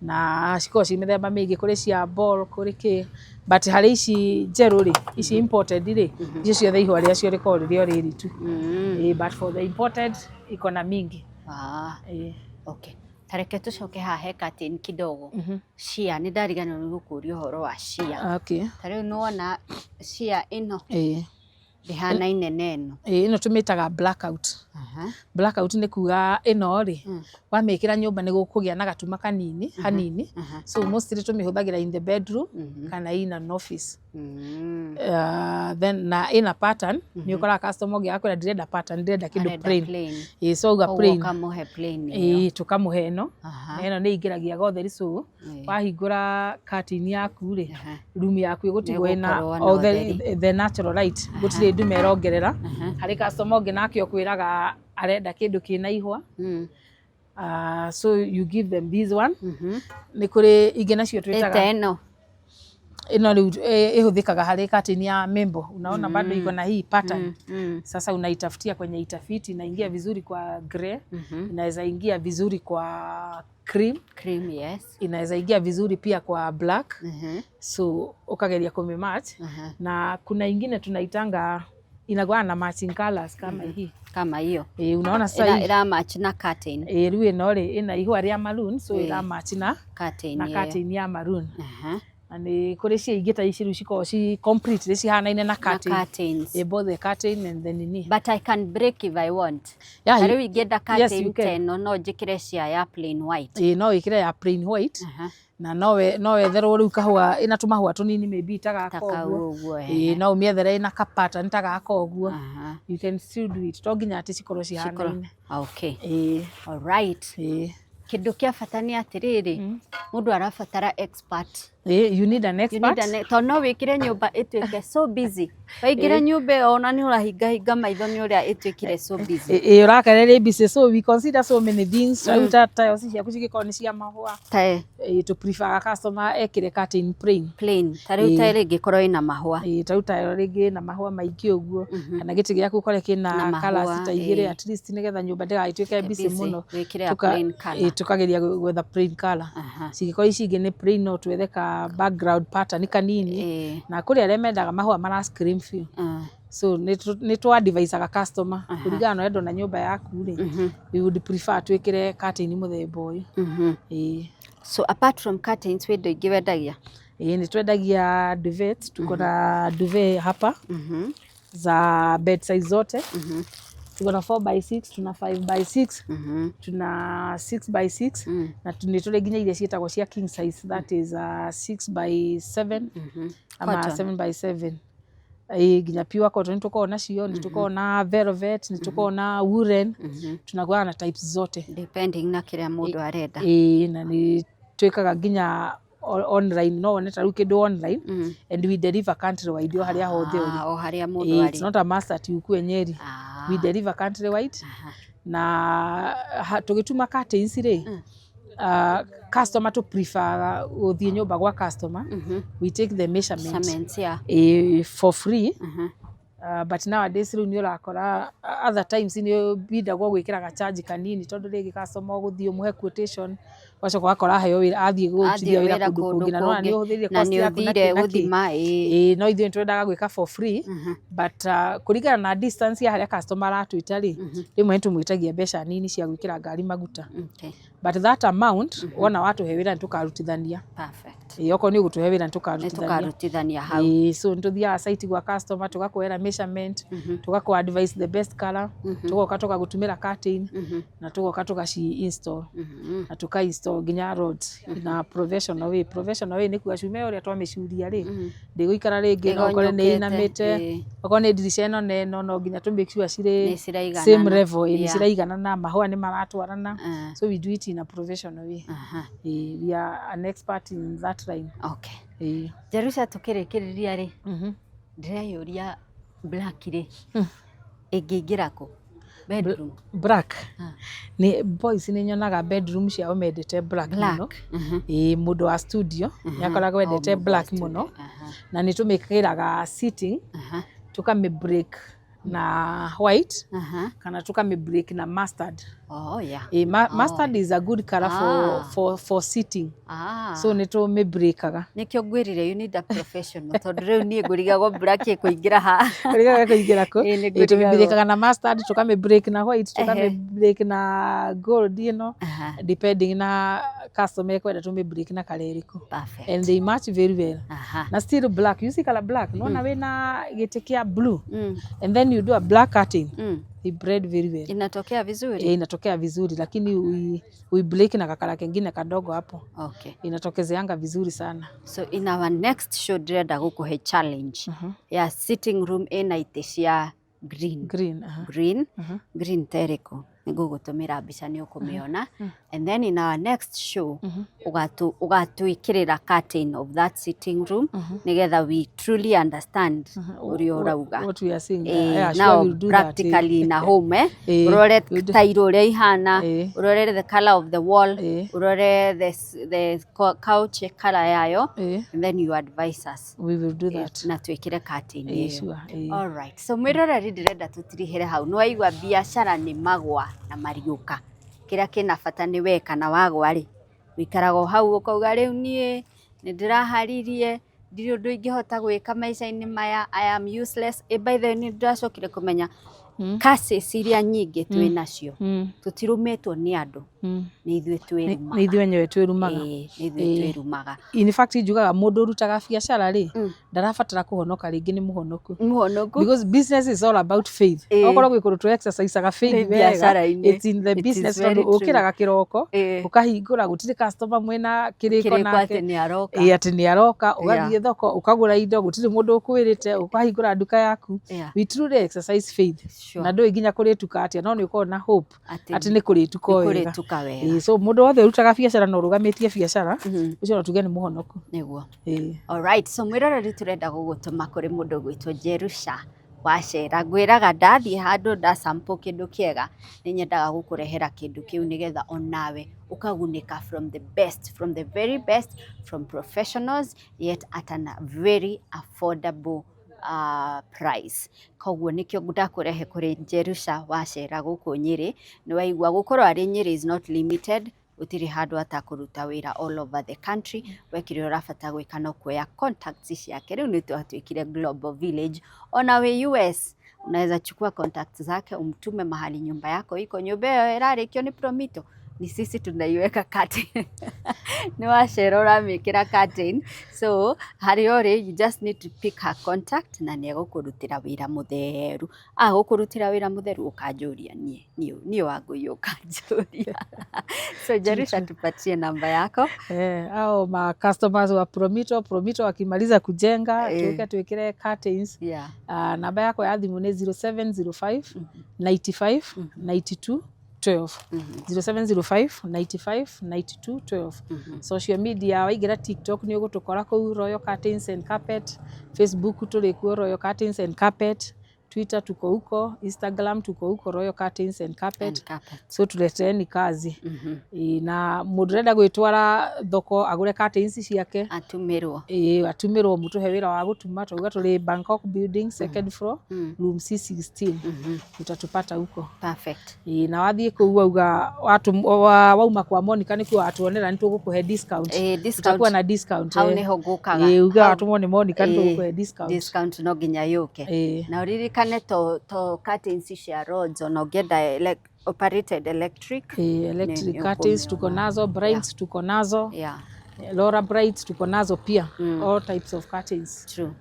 na cikoragwo ci mĩthemba mĩingĩ, kũrĩ cia ball, kũrĩ kĩ. But harĩ ici njerũ rĩ, ici imported rĩ, icio ciothe ihũa rĩacio rĩkoragwo rĩrĩ o rĩrĩ tu. But for the imported iko na mingi. Okay. Tareke tũcoke haha he cutting kidogo. Shear nĩ ndariganĩrwo nĩ gũkũria ũhoro wa shear. Tarĩu nĩwona shear ĩno ndĩhanaine na ĩno. Ĩno tũmĩtaga blackout. Blackout nĩ kuga ĩno rĩ wamĩkĩra nyũmba nĩ gũkũgĩa na gatuma kanini hanini so mostly tũmĩhũthagĩra in the bedroom kana in an office. Then na ina pattern nĩ ũkoraga customer ũngĩ akwĩra ndirenda pattern ndirenda kĩndũ plain. So uga plain tũkamũhe ĩno ĩno nĩ ingĩragia gotheri so wahingũra curtain yaku rĩ room yaku ĩgũtigwo ĩna the natural light gũtirĩ ndume ĩrongerera harĩ customer ũngĩ nake ũkwĩraga arenda kĩndũ kĩna ihwa. So you give them this one. Nĩ kũrĩ ingĩ nacio twĩtaga ino rĩu ĩhũthĩkaga harĩ curtain ya membo unaona bado iko na hii pattern. Sasa unaitafutia kwenye itafiti inaingia vizuri kwa grey, inaweza ingia vizuri kwa cream yes, inaweza ingia vizuri pia kwa black. So ukageria kumimatch na kuna ingine tunaitanga inakuwa na matching colors kama hii kama hiyo unaona sasa ila match na curtain rĩu ĩno rĩ ina ihua rĩa maroon so ila match na curtain ya maroon. Na nĩ kũrĩ cia ingĩ ta ici rĩu cikoragwo ci complete cihanaine na curtains both the curtain and then nini. But I can break if I want. Rĩu ingĩenda curtain teno no njĩkĩre cia ya plain white. No ĩkĩre ya plain white na no wetherwo rĩu kahũa ĩna tũmahũa tũnini maybe itagaka ũguo no ũmĩethere ĩna ka pattern tagaka ũguo. You can still do it to nginya atĩ cikorwo cihanaine. Okay. All right. Kĩndũ kĩa bata nĩ atĩrĩrĩ mũndũ arabatara expert. You need an expert. Tondũ no wĩkĩre nyũmba ĩtuĩke so busy. Waingĩra nyũmba ona nĩ ũrahinga maitho nĩ ũrĩa ĩtuĩkire so busy. Ũrakarere busy so we consider so many things. Rĩu tiles ciaku cigĩkorwo nĩ cia mahũa. To prefer customer ekĩre curtain plain. Ta rĩu tile ĩngĩkorwo ĩna mahũa. Ta rĩu tile rĩngĩ na mahũa maingĩ ũguo. Kana gĩtĩ gĩaku kore kĩna colors ta igĩrĩ at least nĩgetha nyũmba ndĩgagĩtuĩke busy mũno. Tukageria gwetha plain color. Cigĩkorwo ici ingĩ nĩ plain no twethe ka background pattern kanini na kuri arĩa mendaga mahũa mara screen view. So nĩ twa-advisaga customer kũringana na wendo na nyũmba yaku rĩ we would prefer twĩkĩre curtain mũthemba ũyũ. So apart from curtains wendo ingĩ wendagia? Nĩ twendagia duvet, tuko na duvet hapa za bed size zote. Tuko na 4x6, tuna 5x6, tuna 6x6 na tunitole nginya ile cietagwo cia king size that is 6x7 ama 7x7. Nginya pure cotton nituko nacio, nituko na velvet, nituko na woolen, tunakuwa na types zote depending na kile mũndũ arenda. Na ni twikaga nginya online no one ta rukindo online and we deliver country wide harĩa hothe o harĩa mũndũ ari. It's not a must that you ukue Nyeri. We deliver country wide. Na tugituma curtains rĩ customer to prefer uthie nyumba gwa customer we take the measurements for free. But nowadays rĩu nĩ ũrakora other times nĩ bindagwo gwĩkĩra charge kanini tondũ rĩngĩ customer ũgũthiĩ mũhe quotation wacoka wakora hayo athiĩ gũtithia wĩra kũndũ kũngĩ na no nĩ ũhũthĩrire cost yaku na gũthima no ithuĩ twendaga gwĩka for free but kũringana na distance ya harĩa customer aratwĩta rĩ rĩmwe nĩ tũmwĩtagia mbeca nini cia gwĩkĩra ngari maguta. But that amount wona watũhe wĩra nĩ tũkarutithania. Perfect. Okorwo nĩ ũgũtũhe wĩra nĩ tũkarutithania hau. So nĩ tũthiaga site gwa customer tũgakwĩra measurement, tũgakũ-advise the best color, tũgoka tũgagũtumĩra curtain na tũgoka tũgaci install na tũka-install nginya rods na professional way. Professional way nĩ kuga cuma ũrĩa twamĩcuria rĩ ndĩgũikara rĩngĩ no okorwo nĩ inamĩte okorwo nĩ ndirica ĩno na ĩno no nginya to make sure cirĩ same level nĩ ciraigana na mahũa nĩ maratwarana. So we do it in a professional way. We are an expert in that line. Okay. Jerusa tukĩrĩkĩrĩria rĩ ndĩreyũria black rĩ ĩngĩingĩra kũ bedroom? Black ni boys nĩ nyonaga bedroom ciao mendete black mũno. Mũndũ wa studio nĩakoragwo endete black mũno na nĩ tũmĩkĩraga sitting tukame break na white kana tukame break na mustard. Mustard is a good color for sitting. So nĩ tũmĩbreakaga. Nĩkĩo ngwĩrire you need a professional tondũ rĩu niĩ ngũrigagwo black ĩkũingĩra ha. Kũingĩra kũ? Tũmĩbreakaga na mustard tũkamĩbreak na white tũkamĩbreak na gold depending na customer ekwenda tũmĩbreak na color ĩrĩkũ. And they match very well. Na still black, you see color black no na wĩna gĩtĩ kĩa blue and then you do a black curtain they braid very well. Inatokea vizuri? Inatokea vizuri, lakini we break na kakala kengine kadogo hapo. Okay. Inatokezeanga vizuri sana. So in our next show direnda gukuhe challenge ya sitting room ina cia green green tereko nigugutumira mbica ni ukumiona and then in our next show ugatuikirira curtain of that sitting room nigetha we truly understand urio urauga what we are saying. Now we'll do practically that. Na home urore tairo uria ihana urore the color of the wall urore the couch color yayo and then you advise us. We will do that. Na tuikire curtain sure. All right, so mwiroreri ndirenda tutirihere hau no aigua biacara ni magwa na mariuka kira kina bata ni we kana wagwa ri wikarago hau ukauga riu nie nindiraharirie ndiri undu ingihota gwika maica-ini maya I am useless. By the way ni ndiracokire kumenya cases iria nyingi twi nacio tutirumetwo ni andu ni ithuĩ twĩrumaga. Ni ithuĩ enyewe twĩrumaga. Ni ithuĩ twĩrumaga. In fact njugaga mundu urutaga biacara ri ndarabatara kuhonoka ringi ni muhonoku because business is all about faith. Okorwo gwi kundu tu exercise aga faith wega, it's in the business. Ukiraga kiroko ukahingura gutiri customer mwena kiriko nake ati ni aroka ugathie thoko ukagura indo gutiri mundu ukwirite ukahingura nduka yaku. We truly exercise faith. Na ndoi nginya kurituka atia no ni uko na hope ati ni kurituka wega. So mundu wothe urutaga biacara no rugamitie biacara ucio no tuge ni muhonoku niguo. All right, so mwiroreri turenda gugutuma kuri mundu gwitwo Jerusha wacera ngwiraga ndathie handu nda sample kindu kiega ni nyendaga gukurehera kindu kiu nigetha onawe ukagunika from the best, from the very best, from professionals yet at a very affordable price. Koguo nikio ndakurehe kuri Jerusha wacera guku Nyeri ni waigua gukorwo ari Nyeri is not limited. Utiri handu atakuruta wira all over the country. Wekire urafata gwika no kuoya contacts ciake. Riu ni twatuikire global village. Ona we US unaweza chukua contacts zake umtume mahali nyumba yako iko. Nyumba hiyo irarikio ni Promito, ni sisi tunaiweka curtain. Ni wacera uramikira curtain. So hariore you just need to pick her contact na ni gukurutira wira mutheru. Gukurutira wira mutheru ukanjuria nie wangu ukanjuria. So Jerusha tupatie namba yako. Au ma customers wa Promito wakimaliza kujenga tuwekire curtains. Namba yako ya thimu ni 0705 95 92 12 0705 95 92 12. Social media waigira TikTok ni ugutukora ku Royal Curtains and Carpet, Facebook tuli ku Royal Curtains and Carpet, Twitter tuko huko, Instagram tuko huko Royal Curtains and Carpet. So tuleteeni kazi. Na mudurenda gwitwara thoko agure curtains ciake atumirwo. Atumirwo mutuhe wira wa gutuma tuga tuli Bangkok building second floor room C16. Utatupata huko. Perfect. Na wathie ku auga watu wauma kwa Monica ni ku atuonera ni tugukuhe discount. Tutakuwa na discount. Hau ni hogukaga. Uga watu mone Monica ni tugukuhe discount. Discount no ginya yuke. Na uriri kane to curtains cia rods no genda operated electric curtains tuko nazo, brights tuko nazo, Laura brights tuko nazo pia, all types of curtains. True.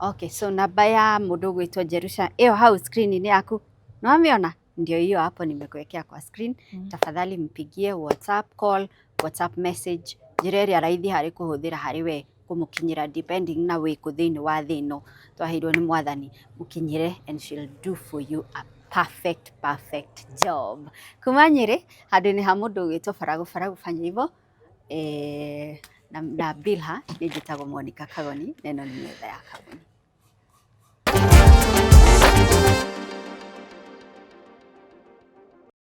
Okay, so namba ya mundu gwitwo Jerusha iyo hau screen ni yaku no amiona ndio hiyo hapo nimekuwekea kwa screen. Tafadhali mpigie WhatsApp call, WhatsApp message, jireri araithi hari kuhuthira hari we kumukinyira depending na we kuthini wa thino twahirwo ni mwathani mukinyire and she'll do for you a perfect job. Kuma Nyeri handu ni ha mundu gwitwo Faragu fanya hivyo na Bilha ni jitagwo Monica Kagoni neno ni Metha ya Kagoni.